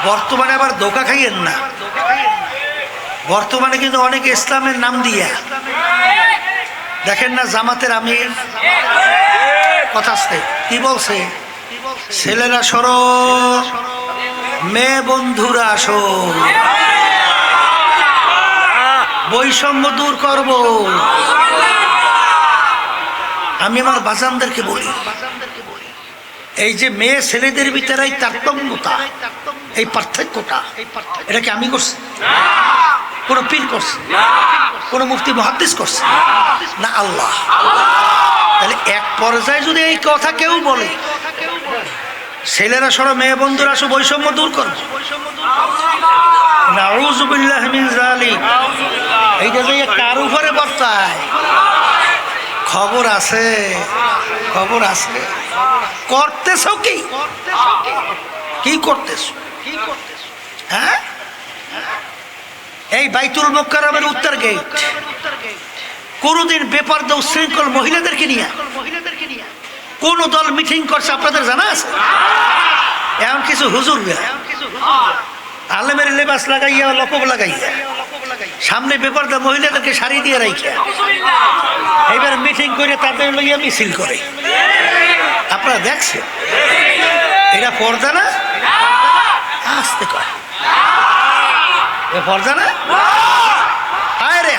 Speaker 1: বর্তমানে আবার ধোঁকা খাইয়েন না, বর্তমানে কিন্তু অনেকে ইসলামের নাম দিয়া, দেখেন না জামাতের আমির কথা আছে, কি বলছে? ছেলেরা সরো, মেয়ে বন্ধুরা আসো, বৈষম্য দূর করব। আমি আমার বাজানদেরকে বলি, এই যে মেয়ে ছেলেদের ভিতরে এই তারতম্যতা, এই পার্থক্যটা, এটা কি আমি করছি? কোন পীর করছে? কোন মুফতি মুহাদ্দিস করছে? না, আল্লাহ। তাহলে এক পর্যায়ে যদি এই কথা কেউ বলে, ছেলেরা সরো, মেয়ে বন্ধুরা আসো, বৈষম্য দূর করবো, নাউযুবিল্লাহি মিন যালিক, এইটা যে কার উপরে বর্তায়? খবর আছে, খবর আছে। করতেছো কি? কি করতেছো? হ্যাঁ, এই বাইতুল মুকাররমের উত্তর গেট কোনদিন বেপরদা উচ্ছৃঙ্খল মহিলাদেরকে নিয়ে কোন দল মিটিং করছে আপনাদের জানা আছে? এমন কিছু হুজুর আলেমের লেবাস লাগাইয়া, লকব লাগাইয়া, সামনে বেপরদা মহিলাদেরকে শাড়ি দিয়ে রাখে এইবার মিটিং করে তাদের লইয়া মিছিল করে। আপনারা দেখছেন এটা পর্দা না? আসতে কয় পর্দা না? আরে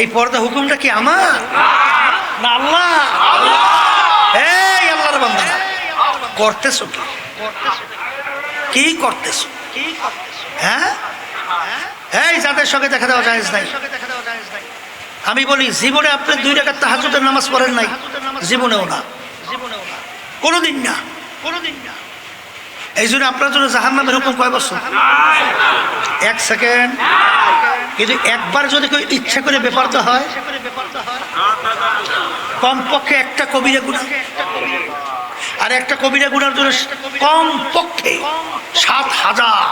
Speaker 1: এই পর্দা হুকুমটা কি আমার না আল্লাহ? এই আল্লাহর বান্দা, করতেছো কি? কি করতেছো? হ্যাঁ, এই যাদের সঙ্গে দেখা দেওয়া জায়েজ নাই, আমি বলি জীবনে আপনি 2 রাকাত তাহাজ্জুদের নামাজ পড়েন নাই? জীবনেও না, কোনোদিন না, কোনোদিন না। এই জন্য আপনার জন্য জাহান্নামের হুকুম কয় বছর? 1 সেকেন্ড। কিন্তু একবার যদি কেউ ইচ্ছা করে বেপরদা হয়, কমপক্ষে একটা কবিরা গুনাহ, আর একটা কবিরা গুনার জন্য কমপক্ষে 7,000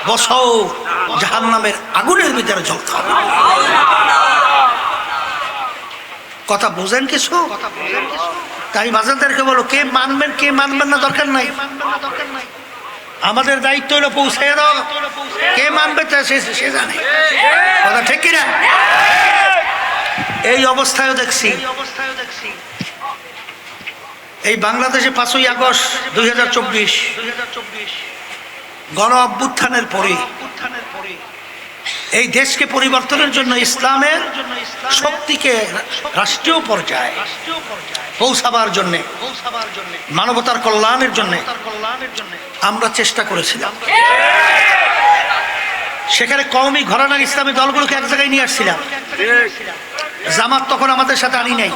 Speaker 1: বছর জাহান্নামের আগুনের ভিতরে জ্বলতে হবে। কথা বোঝেন কিছু? তাই বাজারদেরকে বলো, কে মানবেন কে মানবেন না দরকার নাই, আমাদের দায়িত্ব হলো পৌঁছায় দাও। কে মানবে তা সে জানে। কথা ঠিক কিনা? এই অবস্থায়ও দেখছি, এই বাংলাদেশে 5ই আগস্ট 2024 গণ অভ্যুত্থানের পরে এই দেশকে পরিবর্তনের জন্য ইসলামের শক্তিকে রাষ্ট্রীয় পর্যায়ে পৌঁছাবার জন্য, মানবতার কল্যাণের জন্য আমরা চেষ্টা করেছিলাম। সেখানে কওমি ঘরানার ইসলামী দলগুলোকে এক জায়গায় নিয়ে আসছিলাম। জামাত তখন আমাদের সাথে আনি নাই,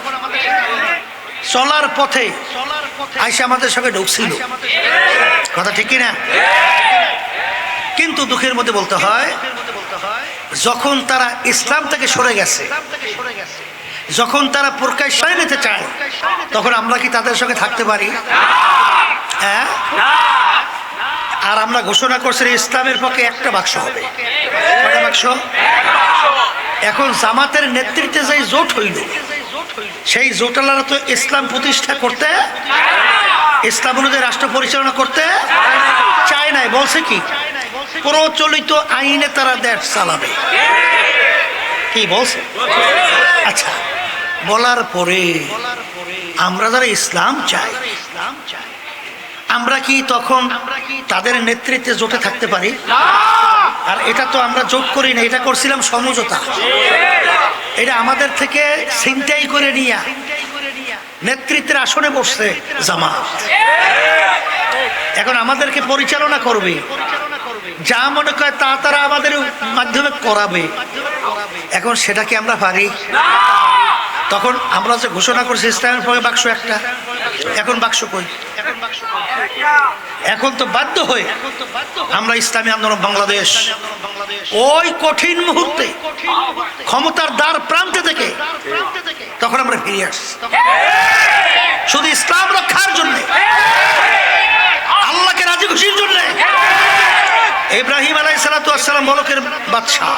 Speaker 1: চলার পথে আইসা আমাদের সঙ্গে ঢুকছিল। কথা ঠিক কিনা? কিন্তু দুঃখের মধ্যে বলতে হয়, যখন তারা ইসলাম থেকে সরে গেছে, যখন তারা প্রকাশ্যে নিতে চায়, তখন আমরা কি তাদের সঙ্গে থাকতে পারি? হ্যাঁ। আর আমরা ঘোষণা করছি ইসলামের পক্ষে একটা বাক্স হবে। কয়টা বাক্স? এখন জামাতের নেতৃত্বে যে জোট হইল, সেই জোটালারা তো ইসলাম প্রতিষ্ঠা করতে, ইসলাম অনুযায়ী রাষ্ট্র পরিচালনা করতে চায় নাই। বলছে কি? প্রচলিত আইনে তারা দেশ চালাবে। কি বলছে? আচ্ছা, বলার পরে আমরা যারা ইসলাম চাই, আমরা কি তখন তাদের নেতৃত্বে জোটে থাকতে পারি? আর এটা তো আমরা জোট করি না, এটা করছিলাম সমঝোতা। এটা আমাদের থেকে ছিনতাই করে নিয়ে নেতৃত্বের আসনে বসছে জামাত। এখন আমাদেরকে পরিচালনা করবে, যা মনে করে তা তারা আমাদের মাধ্যমে করাবে। এখন সেটা কি আমরা পারি? তখন আমরা যে ঘোষণা করছি ইসলামের পক্ষে বাক্স একটা, এখন বাক্স কই? এখন তো বাধ্য হয়ে আমরা ইসলামী আন্দোলন বাংলাদেশ ওই কঠিন মুহূর্তে ক্ষমতার দ্বার প্রান্তে থেকে তখন আমরা ফিরে আসছি শুধু ইসলাম রক্ষার জন্য, আল্লাহকে রাজি খুশির জন্য। ইব্রাহিম আলাইহিস সালাতু ওয়াস সালাম মলকের বাদশাহ,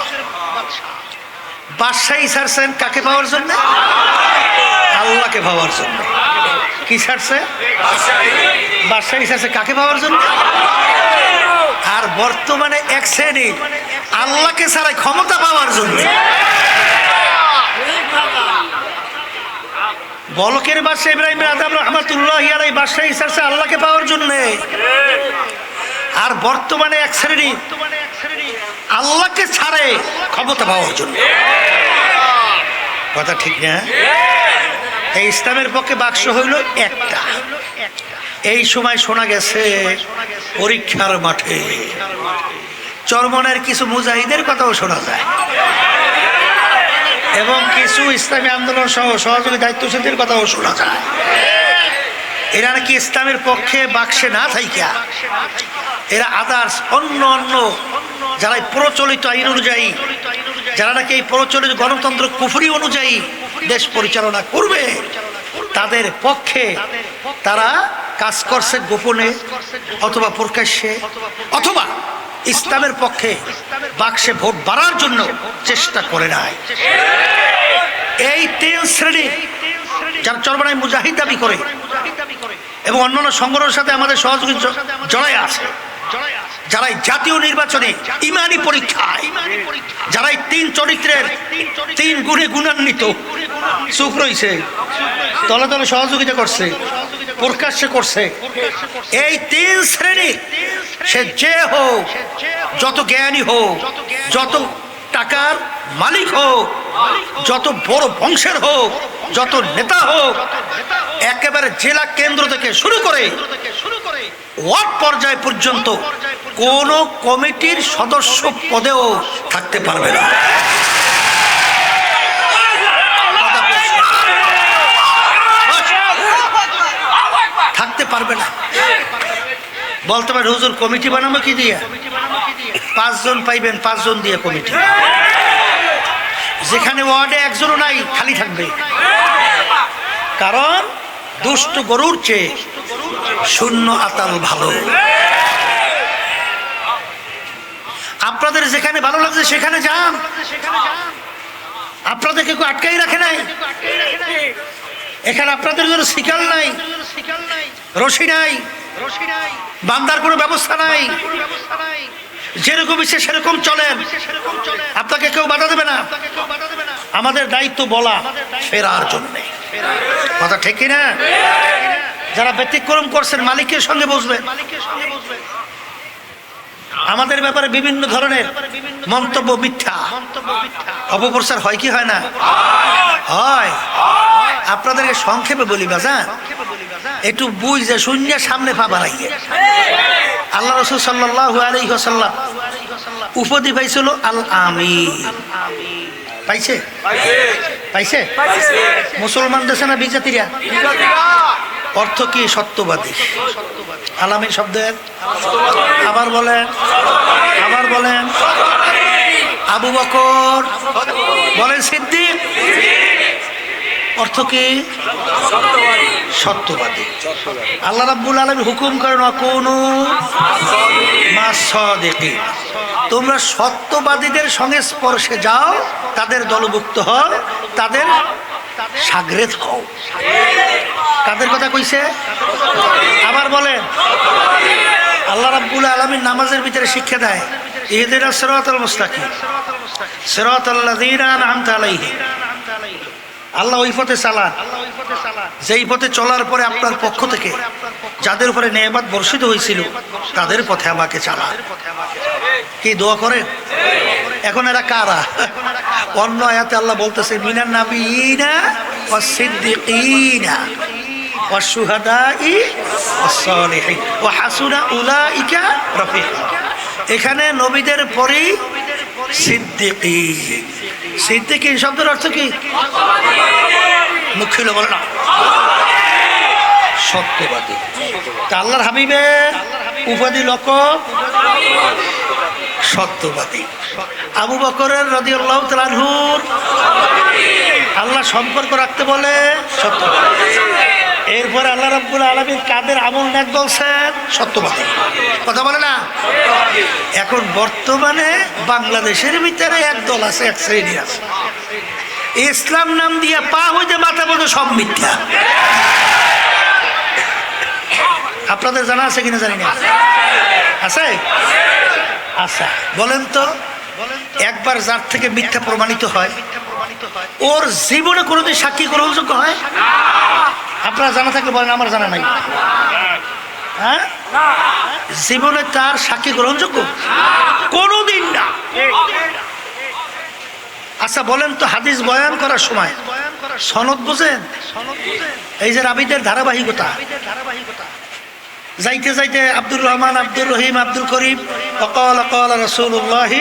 Speaker 1: বাদশাহী ছাড়ছেন কাকে পাওয়ার জন্য? আল্লাহকে পাওয়ার জন্য। কি ছাড়ছে? বাদশাহী ছাড়ছে কাকে পাওয়ার জন্য? আর বর্তমানে এক শ্রেণী আল্লাহকে ছাড়াই ক্ষমতা পাওয়ার জন্য। বলকের বাদশাহ ইব্রাহিম আদম রহমাতুল্লাহি আলাইহি বাদশাহী ছাড়ছে আল্লাহকে পাওয়ার জন্য। আর বর্তমানে এক শ্রেণী আল্লাহকে ছাড়ে ক্ষমতা পাওয়ার জন্য। কথা ঠিক না? এই ইসলামের পক্ষে বাক্স হইল একটা। এই সময় শোনা গেছে পরীক্ষার মাঠে চরমনের কিছু মুজাহিদের কথাও শোনা যায় এবং কিছু ইসলামী আন্দোলন সহ সহযোগী দায়িত্বশীলদের কথাও শোনা যায়। এরা নাকি ইসলামের পক্ষে বাক্সে না থাইকা এরা আদার্স অন্য অন্য যারা প্রচলিত আইন অনুযায়ী, যারা নাকি এই প্রচলিত গণতন্ত্র কুফরি অনুযায়ী দেশ পরিচালনা করবে, তাদের পক্ষে তারা কাজ করছে গোপনে অথবা প্রকাশ্যে, অথবা ইসলামের পক্ষে বাক্সে ভোট বাড়ার জন্য চেষ্টা করে নাই। এই তিন শ্রেণী যারা চরমনায় মুজাহিদ দাবি করে এবং অন্যান্য সংগঠনের সাথে আমাদের সহযোগী জড়াই আছে, যারা জাতীয় নির্বাচনে ইমানি পরীক্ষায় যারা তিন চরিত্রের তিন গুণে গুণান্বিত চুপ রয়েছে, দলে দলে সহযোগিতা করছে, প্রকাশ্যে করছে, এই তিন শ্রেণী সে যে হোক, যত জ্ঞানী হোক, যত টাকার মালিক হোক, যত বড় বংশের হোক, যত নেতা হোক, একেবারে জেলা কেন্দ্র থেকে শুরু করে ওয়ার্ড পর্যায় পর্যন্ত কোন কমিটির সদস্য পদেও থাকতে পারবে না। থাকতে পারবে না। বলতে পারে হুজুর কমিটি বানাবো কি দিয়ে? 5 জন পাইবেন, 5 জন দিয়ে কমিটি। যেখানে ওয়ার্ডে একজনও নাই, খালি থাকবে। কারণ দুষ্ট গরুর চেয়ে শূন্য আতাল ভালো। আপনাদের যেখানে ভালো লাগছে সেখানে যান, আপনাদেরকে কেউ আটকাই রাখে নাই। এখানে আপনাদের জন্য শিকাল নাই, রশি নাই, বান্দার কোনো ব্যবস্থা নাই। যেরকম ইচ্ছে সেরকম চলেন, আপনাকে কেউ বাধা দেবে না। আমাদের দায়িত্ব বলা ফেরার জন্য। কথা ঠিক কিনা? যারা ব্যতিক্রম করছেন মালিকের সঙ্গে বসবেন। আমাদের ব্যাপারে বিভিন্ন ধরনের মন্তব্য মিথ্যা অপপ্রচার হয় কি হয় না? হয়। আপনাদেরকে সংক্ষেপে বলি বাজান, একটু বুঝে শূন্য সামনে পা বাড়াইয়ে। আল্লাহ রাসূল সাল্লাল্লাহু আলাইহি ওয়াসাল্লাম উপাধি পাইছিল আল আমিন। পাইছে? পাইছে? মুসলমান দেশে না বিজাতিরা? অর্থ কি? সত্যবাদী। আলামিন শব্দের আবার বলেন, আবার বলেন। আবু বকর বলেন সিদ্দিক, অর্থ কি? সত্যবাদী। আল্লাহ রাব্বুল আলামিন হুকুম করেন ওয়াকুনু মাস সাদিকিন, তোমরা সত্যবাদীদের সংস্পর্শে যাও, তাদের দলভুক্ত হও, তাদের সাগরেদ হও। কাদের কথা কইছে? আবার বলেন। আল্লাহ রাব্বুল আলামিন নামাজের ভিতরে শিক্ষা দেয় ইহদিনাস সিরাতাল মুস্তাকিম সিরাতাল লাযীনা আন'আমতা আলাইহিম। আল্লাহ ওই পথে চালান যেই পথে চলার পরে আপনার পক্ষ থেকে যাদের উপরে নেয়ামত বর্ষিত হয়েছিল তাদের পথে আমাকে চালান। কি দোয়া করেন? এখন এরা কারা? অন্য আয়াতে আল্লাহ বলতেছে মিনান নাবিয়িনা ওয়াস সিদ্দিকিনা ওয়াস শুহাদাই ওয়াস সালিহিন ওয়া হাসুনা উলাইকা রফিকা। এখানে নবীদের পরেই সিদ্দিকীন, সিদ্দিকীন শব্দের অর্থ কি? মুখ খুলে বলে না, সত্যবাদী। তা আল্লাহর হাবিবের উপাধি লকব সত্যবাদী। আবু বকরের রাদিয়াল্লাহু তাআলা আনহুর আল্লাহ সম্পর্ক রাখতে বলে সত্যবাদী। এরপরে আল্লাহ রাব্বুল আলামিন কাদের আমল নেক বলছেন? সত্যবাদী। কথা বলে না। এখন বর্তমানে বাংলাদেশের ভিতরে এক দল আছে, এক শ্রেণী আছে, ইসলাম নাম দিয়া পা হইতে মাথা পর্যন্ত সব মিথ্যা। আপনাদের জানা আছে কিনা জানি না, আছে? আচ্ছা বলেন তো, একবার যার থেকে মিথ্যা প্রমাণিত হয় ওর জীবনে কোনোদিন সাক্ষী গ্রহণযোগ্য হয়? আপনারা জানা থাকলে বলেন, আমার জানা নাই। হ্যাঁ, জীবনে তার সাক্ষী গ্রহণযোগ্য কোনোদিন না। আচ্ছা বলেন তো, হাদিস বয়ান করার সময় সনদ বোঝেন? এই যে রাবীদের ধারাবাহিকতা, যাইতে যাইতে আব্দুর রহমান, আব্দুর রহিম, আব্দুল করিম, অকাল অকাল রাসূলুল্লাহ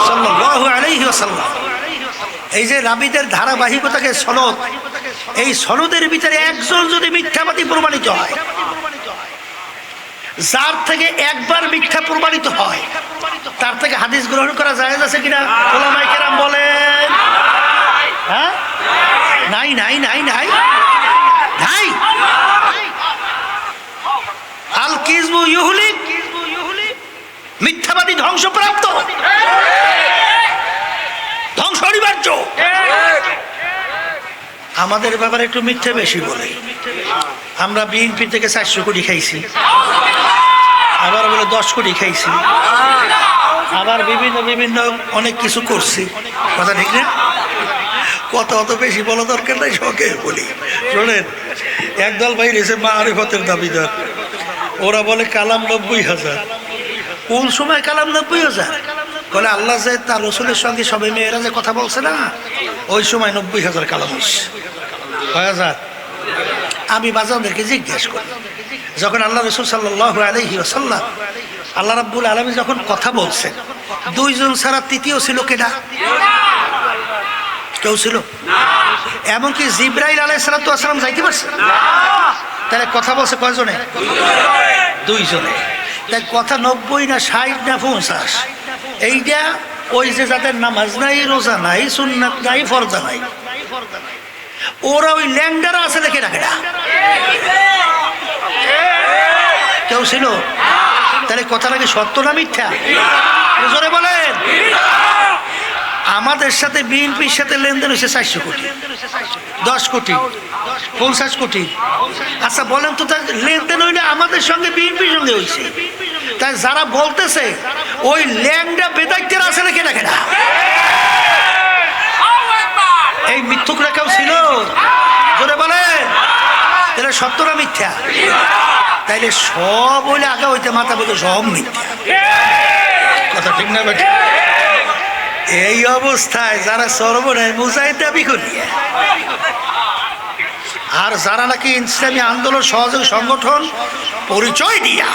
Speaker 1: সাল্লাল্লাহু আলাইহি ওয়াসাল্লাম, এই যে রাবীদের ধারাবাহিকতাকে সনদ, এই সনদের ভিতরে একজন যদি মিথ্যাবাদী প্রমাণিত হয়, যার থেকে একবার মিথ্যা প্রমাণিত হয় তার থেকে হাদিস গ্রহণ করা জায়েজ আছে কিনা? উলামায়ে কেরাম বলেন হ্যাঁ, নাই নাই নাই নাই নাই। আল কিযবু ইউহলিক, মিথ্যাবাদী ধ্বংসপ্রাপ্ত, ধ্বংস অনিবার্য। আমাদের ব্যাপারে একটু মিথ্যে বেশি বলে। আমরা বিএনপি থেকে 400 কোটি খাইছি, আবার বলে 10 কোটি খাইছি, আবার বিভিন্ন বিভিন্ন অনেক কিছু করছি। কথা ঠিক না? কথা অত বেশি বলা দরকার নাই, শখে বলি। শোনেন, একদল ভাই রয়েছে মারিফতের দাবিদার, ওরা বলে কালাম 90,000। কোন সময় কালাম 90,000? বলে আল্লাহ যে তার রসুলের সঙ্গে সবাই মেয়েরা যে কথা বলছে না, ওই সময় 90,000 কালাম হচ্ছে। 6,000? আমি বাজারদেরকে জিজ্ঞেস করি, যখন আল্লাহ রসুল সাল্লাল্লাহু আলাইহি ওয়াসাল্লাম আল্লাহ রাব্বুল আলামিন যখন কথা বলছেন, 2 জন ছাড়া তৃতীয় ছিল কেডা? কেউ ছিল? এমনকি জিবরাইল আলাইহিস সালাতু ওয়াস সালাম যাইতে পারছে? তাহলে কথা বলছে কয়জনে? 2 জনে। তাই কথা 90 না 60 না 50? এইটা ওই যে যাদের নামাজ নাই, রোজা নাই, সুন্নাত নাই, ফরজা নাই, ওরা ওই ল্যাংডারা আছে দেখে না কেডা? কেউ ছিল? তাহলে কথাটা কি সত্য না মিথ্যা? জোরে বলেন। আমাদের সাথে বিএনপির সাথে লেনদেন হয়েছে 400 কোটি, 10 কোটি, 50 কোটি। আচ্ছা বলেন তো, তার লেনদেন হইলে আমাদের সঙ্গে বিএনপির সঙ্গে হয়েছে, তাই যারা বলতেছে ওই ল্যাংডা বেদাইতের আছে নাকি না কেনা? এই মিথ্যুকরা কেউ ছিল? জোরে বলেন। তাহলে সত্য না মিথ্যা? তাইলে সব হইলে আগে হইতে মাথা বলতে সব মিথ্যা। কথা ঠিক না বেটা? এই অবস্থায় যারা সর্বনাশ মুজাহিদ দাবি করি, আর যারা নাকি ইসলামী আন্দোলন সহযোগী সংগঠন পরিচয় দিয়া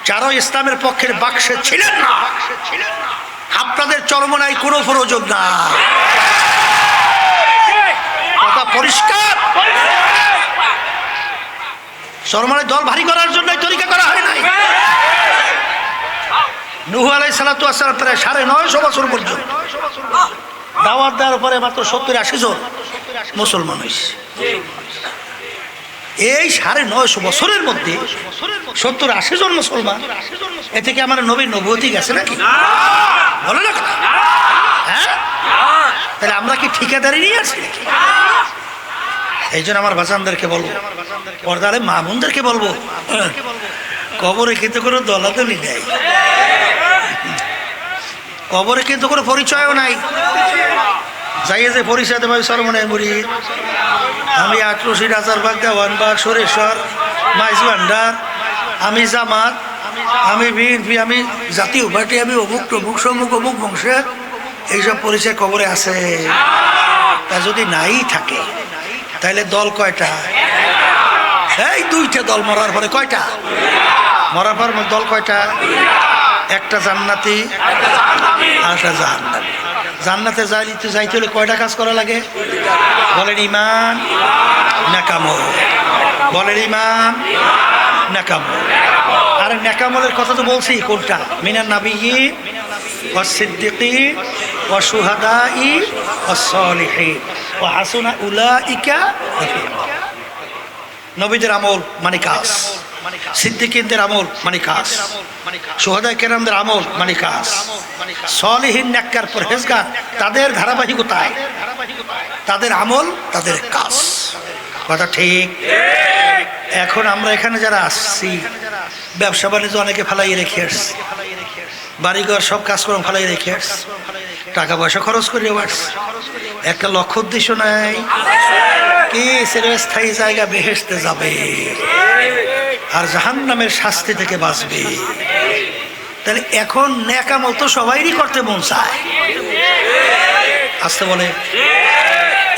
Speaker 1: যারা ইসলামের পক্ষের বাক্সে ছিলেন না, আপনাদের চরমনায় কোনো প্রয়োজন না। কথা পরিষ্কার। চরমনায় দল ভারী করার জন্য তরিকা করা হয় নাই। নূহ আলাইহিস সালাতু ওয়াস সালাম প্রায় 950 বছর পর্যন্ত দাওয়াত দেওয়ার পরে মাত্র 70-80 জন মুসলমান হয়েছে। এই 950 বছরের মধ্যে 70-80 জন মুসলমান, এ থেকে আমার নবীর নবুয়তি গেছে নাকি? বলো না? হ্যাঁ, তাহলে আমরা কি ঠিকাদারি নিয়ে আসি? এই জন্য আমার বাজানদেরকে বলবো, পর্দারে মা বোনদেরকে বলবো, কবরে কিন্তু কোনো দলাদলি নেই, কবরে কিন্তু কোনো পরিচয়ও নাই। যাইয়ে যে পরিচয় দেবে সরমনে মুরিদ, আমি 18 রাজারবাগ, দেওয়ানবাগ, সুরেশ্বর, মাইজ ভান্ডার, আমি জামাত, আমি বিএনপি, আমি জাতীয় পার্টি, আমি অমুক তমুক সমুক অমুক বংশের, এইসব পরিচয় কবরে আছে। তা যদি নাই থাকে তাহলে দল কয়টা? এই 2টা দল মরার পরে কয়টা? মরার পর দল কয়টা? একটা জান্নাতি আর একটা জাহান্নামী। জান্নাতে যাইতে হলে কয়টা কাজ করা লাগে? বলেন ঈমান, নেক আমল। বলেন ঈমান, নেক আমল। আর নেক আমলের কথা তো বলছি, কোনটা? মিনান নাবিয়্যিন ওয়াস সিদ্দিকিন ওয়াস শুহাদাই ওয়াস সালিহিন ওয়া হাসুনা উলাইকা রাফিকা। নবীদের আমল মানে কাজ, সিদ্দিকিনদের আমল মানে কাজ, শুহাদায়ে কেরামদের আমল মানে কাজ, সালিহিন নেককার পরহেজগার তাদের ধারাবাহিকতায় তাদের আমল তাদের কাজ। কথা ঠিক? এখন আমরা এখানে যারা আসছি, ব্যবসা বাণিজ্য অনেকে ফালাই রেখে আসছি, বাড়িঘর সব কাজকর্ম ফালাই রেখে আসছি, টাকা পয়সা খরচ করে আসছি, একটা লক্ষ্য উদ্দেশ্য নাই কি চিরস্থায়ী জায়গা বেহেশতে যাবে আর জাহান্নামের শাস্তি থেকে বাঁচবে। তাহলে এখন নেক আমল তো সবাইরই করতে মন চায়, আসতে বলে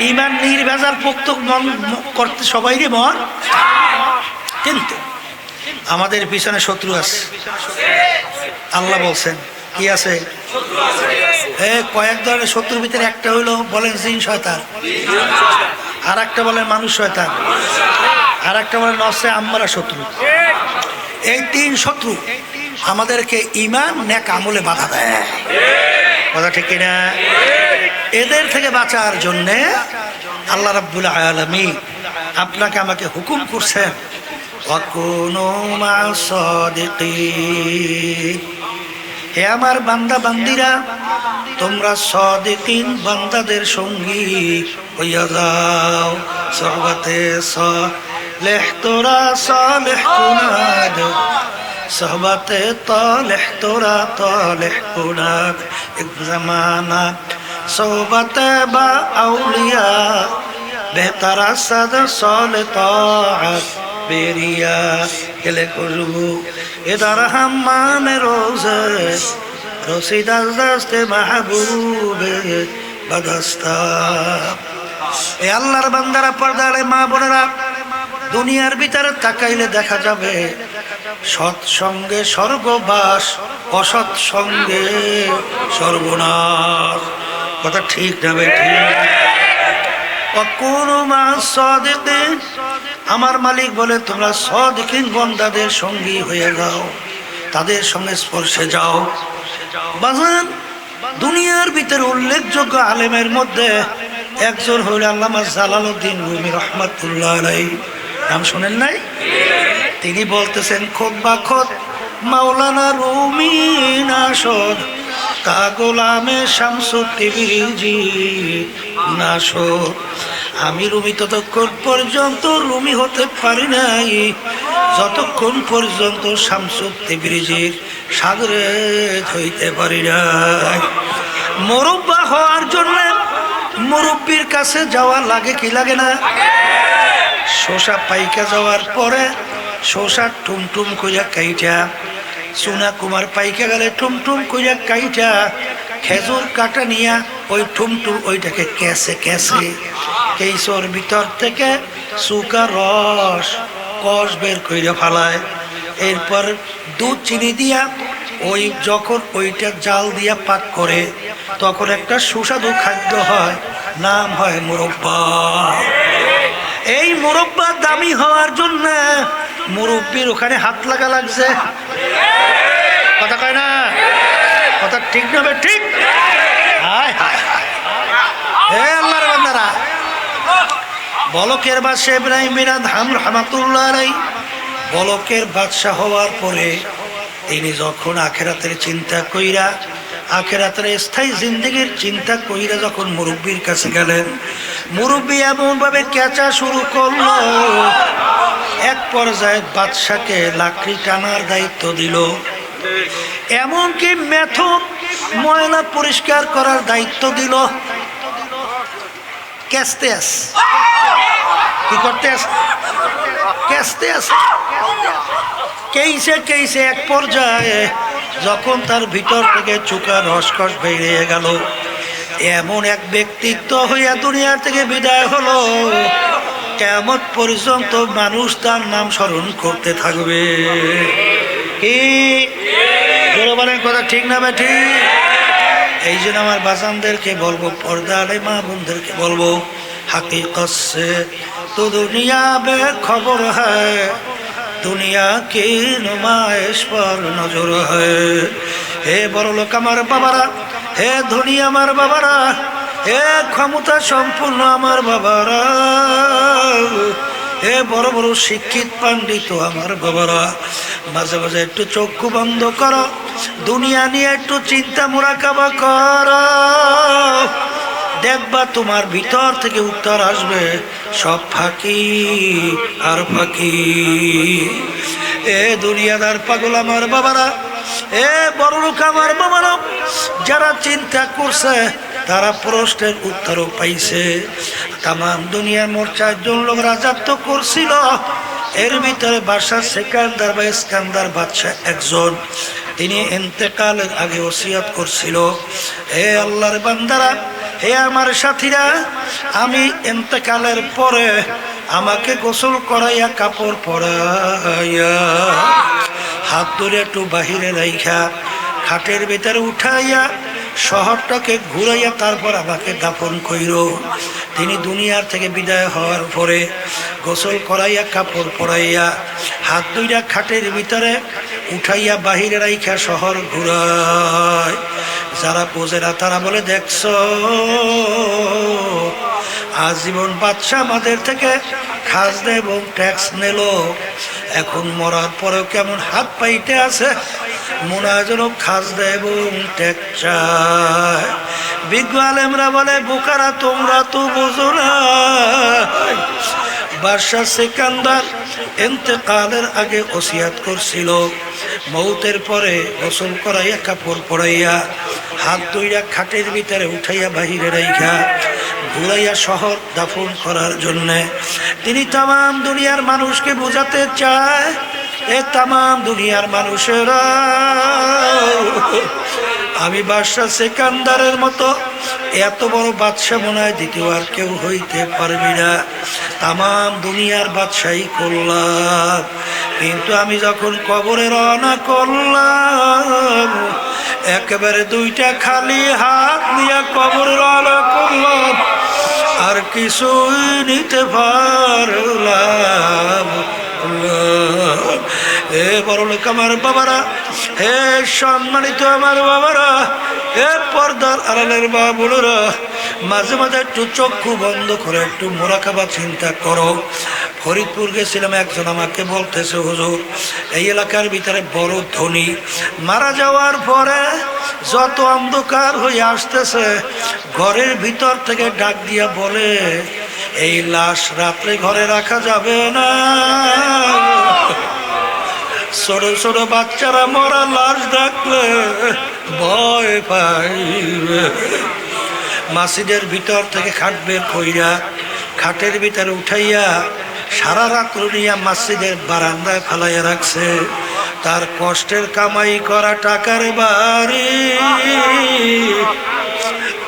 Speaker 1: ঈমান নির্ভেজাল পোক্ত মন করতে সবাইরই মন, কিন্তু আমাদের পিছনে শত্রু আছে। আল্লাহ বলছেন কি আছে? কয়েক ধরনের শত্রুর ভিতরে একটা হইলো বলেন জিন শয়তান, আর একটা বলেন মানুষ শয়তান, আর একটা বলেন নফসে আম্মারা শত্রু। এই তিন শত্রু আমাদেরকে ঈমান নেক আমলে বাধা দেয়। কথা ঠিক কিনা? এদের থেকে বাঁচার জন্যে আল্লাহ রাব্বুল আলামিন আপনাকে আমাকে হুকুম করছেন, ওয়াকুনু মা'আস সাদিকিন। হে আমার বান্দা বান্দিরা, তোমরা সাদিকিন বান্দাদের সঙ্গী হইয়া যাও। সোহবতে সালেহ তোরা সালেহ কুনাদ, সোহবতে তালেহ তোরা তালেহ কুনাদ। এক জামানা সোহবতে বা আউলিয়া বেহতারা সাদ সালে তাআত বেরিয়া গেলে করবো এদার হাম্মামে রোজে রসিদাস দাস্তে মাহবুবে বাদাস্তা। এ আল্লাহর বান্দারা, পর্দারে মা বোনেরা, দুনিয়ার ভিতরে তাকাইলে দেখা যাবে সৎসঙ্গে স্বর্গবাস, অসৎ সঙ্গে সর্বনাশ। কথা ঠিক না বেঠিক? ওয়াকুনু মা'আস সাদিকিন, আমার মালিক বলে তোমরা সাদিকিন বান্দাদের সঙ্গী হয়ে যাও, তাদের সঙ্গে স্পর্শে যাও। বাজান, দুনিয়ার ভিতরে উল্লেখযোগ্য আলেমের মধ্যে একজন হইল আল্লামা জালালউদ্দিন রুমি রহমাতুল্লাহ আলাইহি। নাম শুনেন নাই? তিনি বলতেছেন, খোদ বা খোদ মাওলানা রুমি নাশদ তা গোলামে শামসুত তিবরিজি নাশদ। আমি রুমি ততক্ষণ পর্যন্ত রুমি হতে পারি নাই যতক্ষণ পর্যন্ত শামসুত তিবরিজির সাগরে হইতে পারি নাই। মুরব্বা হওয়ার জন্য মুরব্বির কাছে যাওয়া লাগে কি লাগে না? শোষা পাইকা যাওয়ার পরে শোষা টুমটুম কইয়া কাইটা, সোনা কুমার পাইকা গেলে টুমটুম কইয়া কাইটা, খেজুর কাটা নিয়া ওই টুমটুম ওইটাকে ক্যাসে ক্যাসে কেইসোর ভিতর থেকে সুকা রস কষ বের কইরা ফালায়। এরপর দুধ চিনি দিয়া ওই যখন ওইটা জাল দিয়া পাক করে তখন একটা সুস্বাদু খাদ্য হয়, নাম হয় মুরব্বা। এই মুরব্বা দামি হওয়ার জন্য মুরব্বির ওখানে হাত লাগা লাগছে। কথা কয় না? কথা ঠিক না বে ঠিক? হায় হায় হায়, হে আল্লাহর বান্দারা, বলকের বাদশা ইব্রাহিম বিন আদহাম রাহমাতুল্লাহ আলাইহি বলকের বাদশা হওয়ার পরে তিনি যখন আখিরাতের চিন্তা কইরা, আখিরাতের স্থায়ী জিন্দেগির চিন্তা কইরা যখন মুরব্বির কাছে গেলেন, মুরব্বি এমন ভাবে কেঁচা শুরু করলো, এক পর্যায়ে বাদশাকে লাকড়ি টানার দায়িত্ব দিল, এমনকি মেথড ময়লা পরিষ্কার করার দায়িত্ব দিল। কেসতে আস কি করতে আস? কেসতে আস কেইসে কেইসে এক পর্যায়ে যখন তার ভিতর থেকে চুকা রসকস বেরিয়ে গেল, এমন এক ব্যক্তিত্ব হইয়া দুনিয়া থেকে বিদায় হলো, কিয়ামত পর্যন্ত মানুষ তার নাম স্মরণ করতে থাকবে। কি বলেন? কথা ঠিক না বেঠি? এই জন্য আমার বাজানদেরকে বলবো, পর্দারে মা বোনদেরকে বলবো, हकीकत से तो दुनिया बेखबर है, दुनिया की नुमाइश पर नजर है। हे बड़ लोक आमार बाबारा, हे धनी आमार बाबारा, हे क्षमता सम्पूर्ण आमार बाबारा, हे बड़ बड़ शिक्षित पंडित आमार बाबारा, माझे माझे एकटु चक्षु बंद करो, दुनिया निये एकटु चिंता मुराकाबा करो, देखबा तुम्हार भीतर थेके उत्तर आसबे सब फाँकी आर फाँकी। ए दुनियादार पागल आमार बाबारा, ए बड़ लोक आमार बाबारा, जारा चिंता करছে तारा प्रश्নের उत्तरও পাইছে। तमाम दुनियार मोट 4 জন लोक राजत्व করছিল, এর ভিতরে বাদশা সিকান্দার বা ইস্কান্দার বাদশা একজন, তিনি ইন্তেকালের আগে ওসিয়ত করছিল, হে আল্লাহর বান্দারা, হে আমার সাথীরা, আমি ইন্তেকালের পরে আমাকে গোসল করাইয়া কাপড় পরাইয়া হাত ধরে একটু বাহিরে রাইখা খাটের ভিতরে উঠাইয়া শহরটাকে ঘুরাইয়া তারপর আমাকে দাফন কইরো। তিনি দুনিয়ার থেকে বিদায় হওয়ার পরে গোসল করাইয়া কাপড় পরাইয়া হাত দুইটা খাটের ভিতরে উঠাইয়া বাহিরে রাইখা শহর ঘুরায়। যারা বোঝে না তারা বলে, দেখছো আজীবন বাদশা আমাদের থেকে খাজনা এবং ট্যাক্স নিল, এখন মরার পরেও কেমন হাত পাইতে আছে, মনে হয় যেন খাজনা এবং ট্যাক্স চায়। বিজ্ঞ আলেমরা বলে, বোকারা তোমরা তো বোঝো না, বাদশা সিকান্দার ইন্তেকালের আগে ওসিয়াত করছিল, মৌতের পরে গোসল করাইয়া কাপড় পরাইয়া হাত ধুইয়া খাটের ভিতরে উঠাইয়া বাহিরে রাইখা ঘুরাইয়া শহর দাফন করার জন্যে। তিনি তাম দুনিয়ার মানুষকে বোঝাতে চায়, এ তাম দুনিয়ার মানুষেরা, আমি বাদশা সিকান্দারের মতো এত বড় বাদশা মনে হয় দ্বিতীয় আর কেউ হইতে পারবি না, তাম দুনিয়ার বাদশাহী করলাম, কিন্তু আমি যখন কবরে রওনা করলাম একেবারে দুইটা খালি হাত নিয়ে কবরে রওনা করলাম, আর কিছুই নিতে পারলাম। হে বড় লোক আমার বাবারা, হে সম্মানিত আমার বাবারা, হে পর্দার আড়ালের বাবুরা, মাঝে মাঝে একটু চক্ষু বন্ধ করে একটু মোরাকাবা চিন্তা করো। ফরিদপুর গেছিলাম, একজন আমাকে বলতেছে, হুজুর এই এলাকার ভিতরে বড় ধনী, মারা যাওয়ার পরে যত অন্ধকার হয়ে আসতেছে ঘরের ভিতর থেকে ডাক দিয়া বলে, এই লাশ রাত্রে ঘরে রাখা যাবে না, ছোট ছোট বাচ্চারা মরা লাশ ডাকলে ভয় পাইবে। মসজিদের ভিতর থেকে খাট বের কইরা খাটের ভিতরে উঠাইয়া সারা রাত নিয়ে মসজিদের বারান্দায় ফেলাইয়া রাখছে। তার কষ্টের কামাই করা টাকার বাড়ি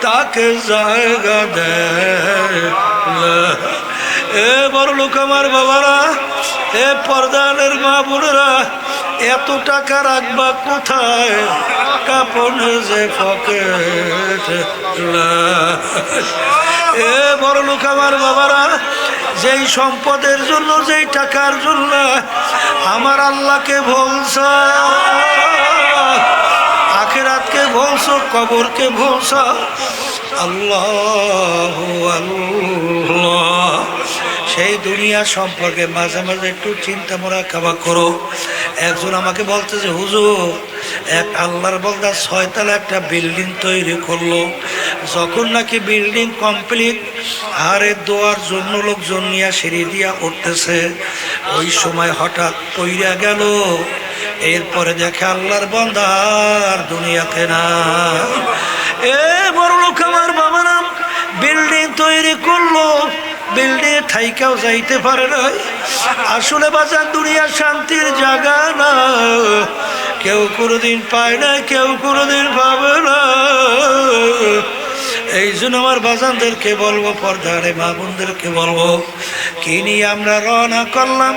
Speaker 1: তাকে জায়গা দেয়। এ বড় লোক আমার বাবারা, এ পর্দানের মা বোনেরা, এত টাকা রাখবা কোথায়, কাপড়ে যে পকেট। এ বড় লোক আমার বাবারা, যেই সম্পদের জন্য, যেই টাকার জন্য আমার আল্লাহকে ভুলছ, আখিরাতকে ভুলছ, কবরকে ভুলছ, আল্লাহ আল্লাহ, সেই দুনিয়া সম্পর্কে মাঝে মাঝে একটু চিন্তা মোরাকাবা করো। একজন আমাকে বলতেছে, হুজুর এক আল্লাহর বলদা 6 তলা একটা বিল্ডিং তৈরি করলো, যখন নাকি বিল্ডিং কমপ্লিট আরে দোয়ার জন্য লোকজন নিয়ে সিঁড়ি দিয়া উঠতেছে, ওই সময় হঠাৎ পইরা গেল। এরপরে দেখে আল্লাহর বান্দার দুনিয়াতে না। এ বড় লোক আমার বাবা নাম বিল্ডিং তৈরি করলো, বিল্ডিং থাইকাও যাইতে পারে না। আসলে বাজার দুনিয়া শান্তির জায়গা না, কেউ কোনোদিন পায় না, কেউ কোনোদিন পাবে না। এই জন্য আমার বাজানদেরকে বলবো, পর্দারে মা বোনদেরকে বলবো, কি নিয়ে আমরা রওনা করলাম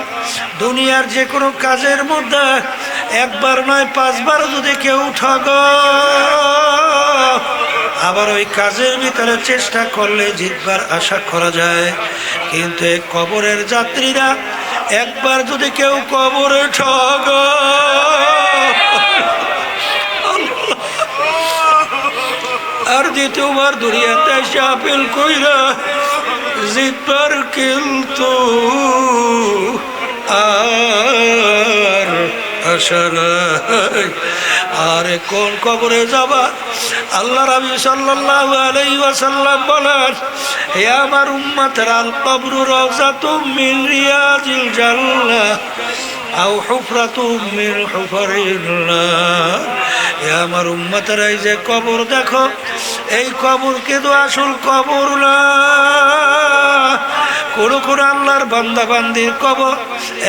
Speaker 1: দুনিয়ার যে কোনো কাজের মধ্যে একবার নয় 5 বার যদি কেউ ঠগো আবার ওই কাজের ভিতরে চেষ্টা করলে জিতবার আশা করা যায়। কিন্তু এই কবরের যাত্রীরা একবার যদি কেউ কবরে ঠগ আর দ্বিতীয়বার দুনিয়াতে এসে আপিল কইরা জিতবার কিন্তু আর আশা নাই। আরে কোন কবরে যাবা? আল্লাহ রাবি সাল্লাল্লাহু আলাইহি ওয়াসাল্লাম বলেন, হে আমার উম্মতেরা, আল কবরু রাওযাতুম মিন রিয়াজিল জান্নাহ আও হুফরাতুম মিন হুফারিন নার। হে আমার উম্মতেরা, এই যে কবর দেখো, এই কবর কিন্তু আসল কবর না। কোন কোন আল্লাহর বান্দা বান্দির কবর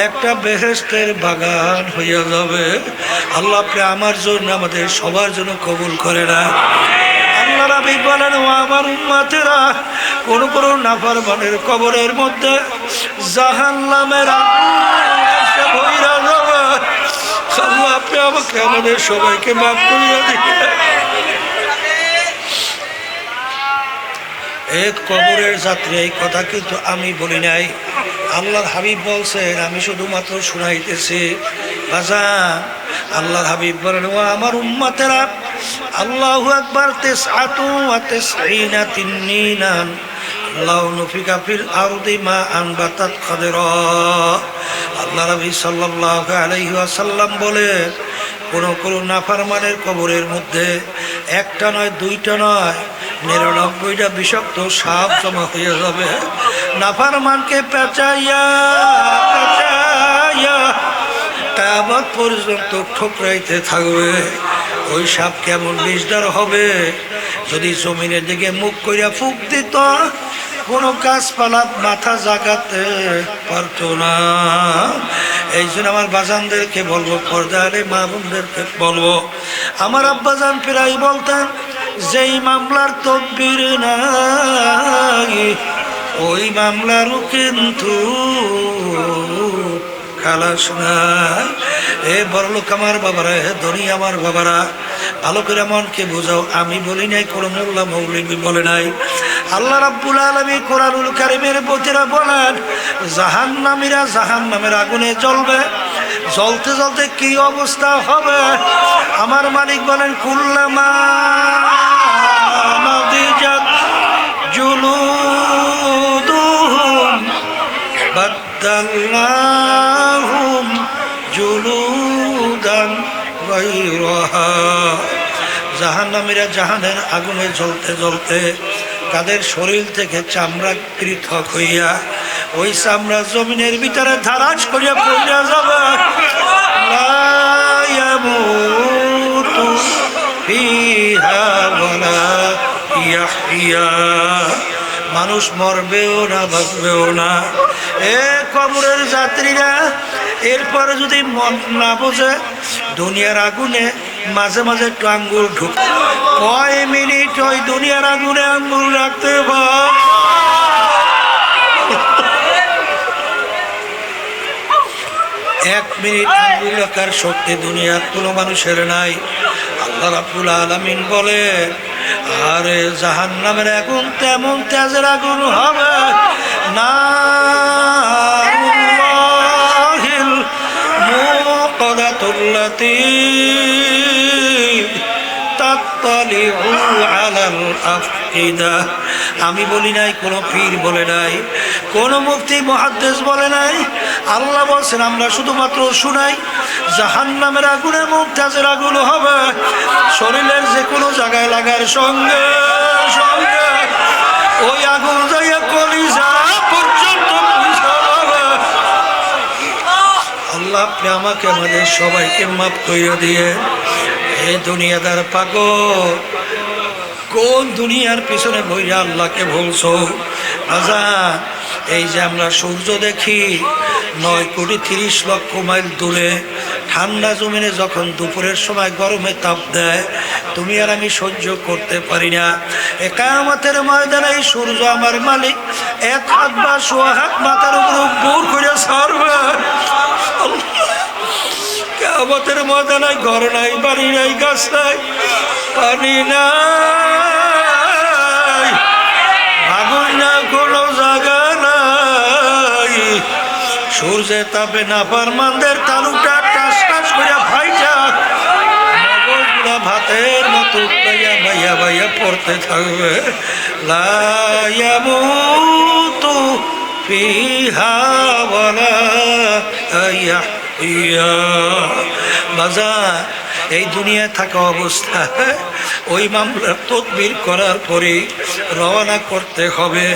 Speaker 1: একটা বেহেশতের বাগান হইয়া যাবে। আল্লাহ আপনি আমার জন্য, আমাদের সবার জন্য কবুল করে না। আল্লাহ রাবী বলেন, ও আমার উম্মতেরা, কোন কোন নাফরমানের কবরের মধ্যে জাহান্নামের আগুন হইয়া যাবে। আল্লাহ আপনি আমাকে, আমাদের সবাইকে মাফ করিয়া দিবেন। এক কবরের যাত্রী, এই কথা কিন্তু আমি বলি নাই, আল্লাহর হাবিব বলছেন, আমি শুধুমাত্র শুনাইতেছি। বাজান, আল্লাহর হাবিব বলেন, ও আমার উম্মতেরা, আল্লাহু আকবার তিসআতু ওয়া তিসঈনা তিন্নিনান লাউ নুফিকা ফিল আরদি মা আনবাতাত খাদরা। আল্লাহ নবী সাল্লাল্লাহু আলাইহি ওয়াসাল্লাম বলেন, কোন নাফরমানের কবরের মধ্যে একটা নয়, দুইটা নয়, ৯৯টা বিষাক্ত সাপ জমা হয়ে যাবে। নাফরমানকে পেঁচাইয়া পেঁচাইয়া কিয়ামত পর্যন্ত ঠোকরাইতে থাকবে। ওই সাপ কেমন বিষদার হবে, যদি জমিনের দিকে মুখ কইরা ফুক দিত, কোনো গাছপালা মাথা জাগাতে পারত না। এই জন্য আমার বাজানদেরকে বলবো, পর্দারে মা বোনদেরকে বলবো, আমার আব্বাজান প্রায় বলতেন, যেই মামলার তদবির নাই ওই মামলারও কিন্তু খালাস নাই। এ বড়লোক আমার বাবারা, হে ধনী আমার বাবারা, ভালো করে মনকে বোঝাও। আমি বলি নাই, কোনো মোল্লা মৌলবী বলে নাই। আল্লাহ রাব্বুল আলামিন কোরআনুল কারীমের বতেরা বলেন, জাহান্নামীরা জাহান্নামের আগুনে জ্বলবে। জ্বলতে জ্বলতে কি অবস্থা হবে? আমার মালিক বলেন, কুল্লামা নাদিজাত জুলুদুহুম বাদদালনাহুম জুলুদান গায়রাহা। জাহান্নামীরা জাহান্নামের আগুনে জ্বলতে জ্বলতে তাদের শরীর থেকে চামড়া পৃথক হইয়া ওই চামড়া জমিনের ভিতরে ধারাজ করিয়া পড়িয়া যাবে। লা ইয়ামুতু ফিহা ওয়ালা ইয়াহইয়া। মানুষ মরবেও না, বাঁচবেও না। এ কবরের যাত্রীরা, এরপরে যদি মন না বোঝে, দুনিয়ার আগুনে মাঝে মাঝে একটু আঙ্গুল ঢুক, কয় মিনিট ওই দুনিয়ার আগুনে আঙ্গুল রাখতে পার? 1 মিনিট আঙ্গুল রাখার শক্তি দুনিয়ার কোনো মানুষের নাই। আল্লাহ রাব্বুল আলামিন বলে, আরে জাহান্নামের আগুন তেমন তেজের আগুন হবে না। আমি বলি নাই, কোন পীর বলে নাই, কোন মুফতি মুহাদ্দিস বলে নাই। আল্লাহ বলছেন, আমরা শুধুমাত্র শুনাই। জাহান্নামের আগুনের মুমতাজের আগুন হবে, শরীরের যে কোনো জায়গায় লাগার সঙ্গে সঙ্গে ওই আগুন যাইয়া কলিজা পর্যন্ত পৌঁছাবে। আল্লাহ আপনি আমাকে, আমাদের সবাইকে মাফ করিয়া দিয়ে। এই দুনিয়াদার পাগল, কোন দুনিয়ার পিছনে বইয়া আল্লাহকে বলছো? আজান, এই যে আমরা সূর্য দেখি 9,30,00,000 মাইল দূরে, ঠান্ডা জমিনে যখন দুপুরের সময় গরমে তাপ দেয়, তুমি আর আমি সহ্য করতে পারি না। কিয়ামতের ময়দানে এই সূর্য আমার মালিক 1 হাত বা 1.5 হাত মাথার উপর বুর করে ছাড়বে। কিয়ামতের ময়দানে ঘর নাই, বাড়ি নাই, গাছ নাই, পানি নাই, সূর্যে তাপে নাফরমানদের তালুটা টাস টাস করে ফাইটা মগজগুলা ভাতের মতো উঠলাইয়া বাইয়া বাইয়া পড়তে থাকবে। লা ইয়ামুতু ফিহা ওয়ালা ইয়াহইয়া। বাজার এই দুনিয়ায় থাকা অবস্থায় ওই মামলার তদবির করার পরে রওনা করতে হবে।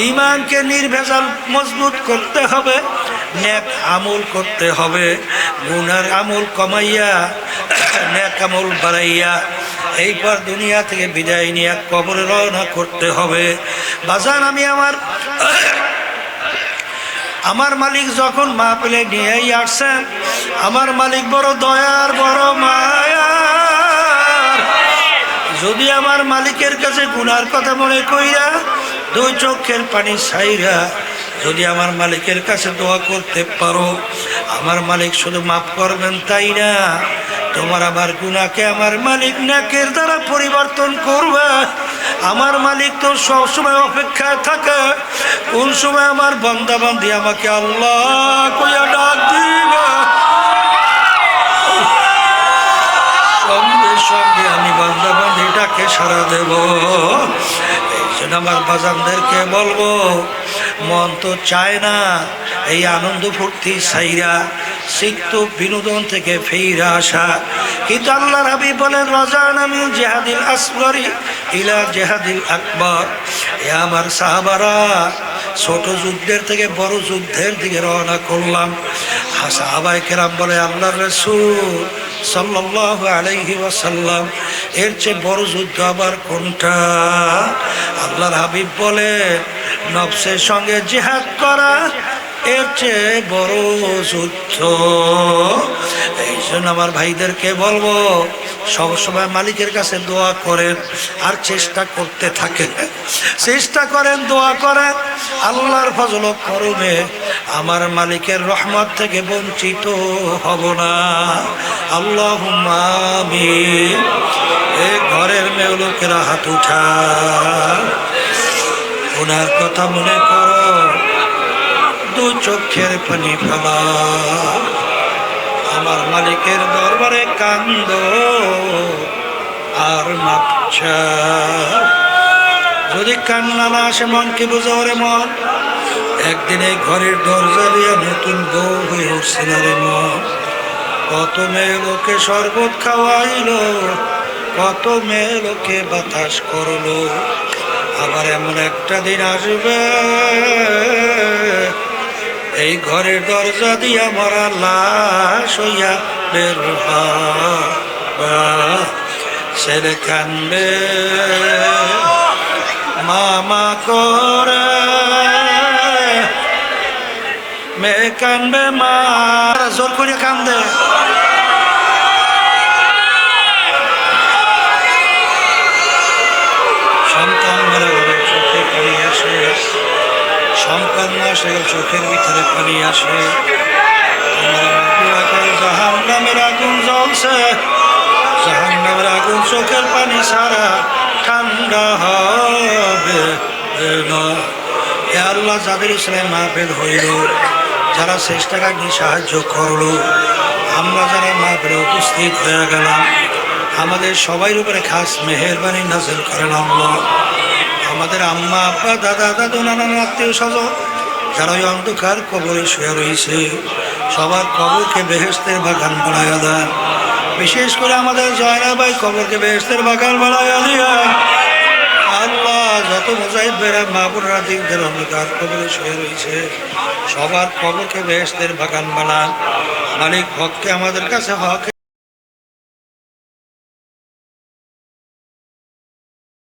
Speaker 1: ঈমানকে নির্ভেজাল মজবুত করতে হবে, নেক আমল করতে হবে, গুনার আমল কমাইয়া নেক আমল বাড়াইয়া এইবার দুনিয়া থেকে বিদায় নিয়ে কবরে রওনা করতে হবে। বাজান আমি আমার মালিক যখন মাহফিলে নিয়েই আসছেন, আমার মালিক বড় দয়ার বড় মায়ার। যদি আমার মালিকের কাছে গুনার কথা মনে কইরা দুই চোখের পানি ছাইরা যদি আমার মালিকের কাছে দোয়া করতে পারো, আমার মালিক শুধু মাফ করবেন তাই না, তোমার আমার গুনাহকে আমার মালিক নেকের দ্বারা পরিবর্তন করবে। আমার মালিক তো সবসময় অপেক্ষায় থাকে কোন সময় আমার বান্দা বান্দি আমাকে আল্লাহ কইয়া ডাক দিবে, সঙ্গে সঙ্গে আমি বান্দা বান্দিটাকে সাড়া দেব। এই জন্য আমার বাজানদেরকে বলবো, মন তো চায় না এই আনন্দ ফুর্তি ছাইরা সিক্ত বিনোদন থেকে ফিরে আসা, কিন্তু আল্লাহর হাবিব বলেন রাজানা মিন জিহাদিল আসগরি ইলা জিহাদিল আকবার। এ আমার সাহাবারা, ছোট যুদ্ধের থেকে বড় যুদ্ধের দিকে রওনা করলাম। সাহাবায়ে কেরাম বলে আল্লাহর রাসূল সাল্লাল্লাহু আলাইহি ওয়াসাল্লাম, এর চেয়ে বড় যুদ্ধ আবার কোনটা? আল্লাহর হাবিব বলে নফসের সঙ্গে জিহাদ করা এর চেয়ে বড় যুদ্ধ। এই জন্য আমার ভাইদেরকে বলবো, সবসময় মালিকের কাছে দোয়া করেন আর চেষ্টা করতে থাকেন, চেষ্টা করেন, দোয়া করেন। আল্লাহর ফজল ও করমে আমার মালিকের রহমত থেকে বঞ্চিত হব না। আল্লাহুম্মা আমিন। এই ঘরের মেয়ে লোকেরা হাত উঠা, ওনার কথা মনে করো, দু চোখের পানি ফেলা, আমার মালিকের দরবারে কান্দ আর মাপছা। যদি কান্না না আসে মন কি বুঝো রে মন? একদিন এই ঘরের দরজা দিয়ে নতুন বউ হয়ে উঠছিল রে মন। কত মেয়ে লোকে শরবত খাওয়াইলো, কত মেয়ে লোকে বাতাস করলো। আবার এমন একটা দিন আসবে এই ঘরের দরজা দিয়া মরা লাশ হইয়া বের হবা। ছেলে কান্দে মামা করে, মেয়ে কান্দে মা, জোর করে কান্দে। সন্তান মেরে চোখে পানি আসে, সন্তান না আসে চোখের ভিতরে পানি আসে। জাহান্নামের আগুন জ্বলছে, জাহান্নামের আগুন চোখের পানি ছাড়া ঠান্ডা হবে না। এ আল্লাহ, যাদের ইসলাম মাহফিল হইল, যারা চেষ্টাকারী সাহায্য করলো, আমরা যারা মাহফিলে উপস্থিত হয়ে গেলাম, আমাদের সবাই উপরে খাস মেহেরবানি নাযিল করেন আল্লাহ। আমাদের আম্মা আব্বা দাদা দাদু নানান আত্মীয় স্বজন যারা ওই অন্ধকার কবরে শুয়ে রয়েছে, সবার কবরকে বেহেশতের বাগান বানায়া দেন। বিশেষ করে আমাদের জয়না ভাই কবরকে বেহেশতের বাগান বানায়া দিয়া আল্লাহ। যত মুজাহিদ বেরা মা বোনরা দিকদের অন্ধকার কবরে শুয়ে রয়েছে, সবার কবরকে বেহেশতের বাগান বানান। মালিক হককে আমাদের কাছে হক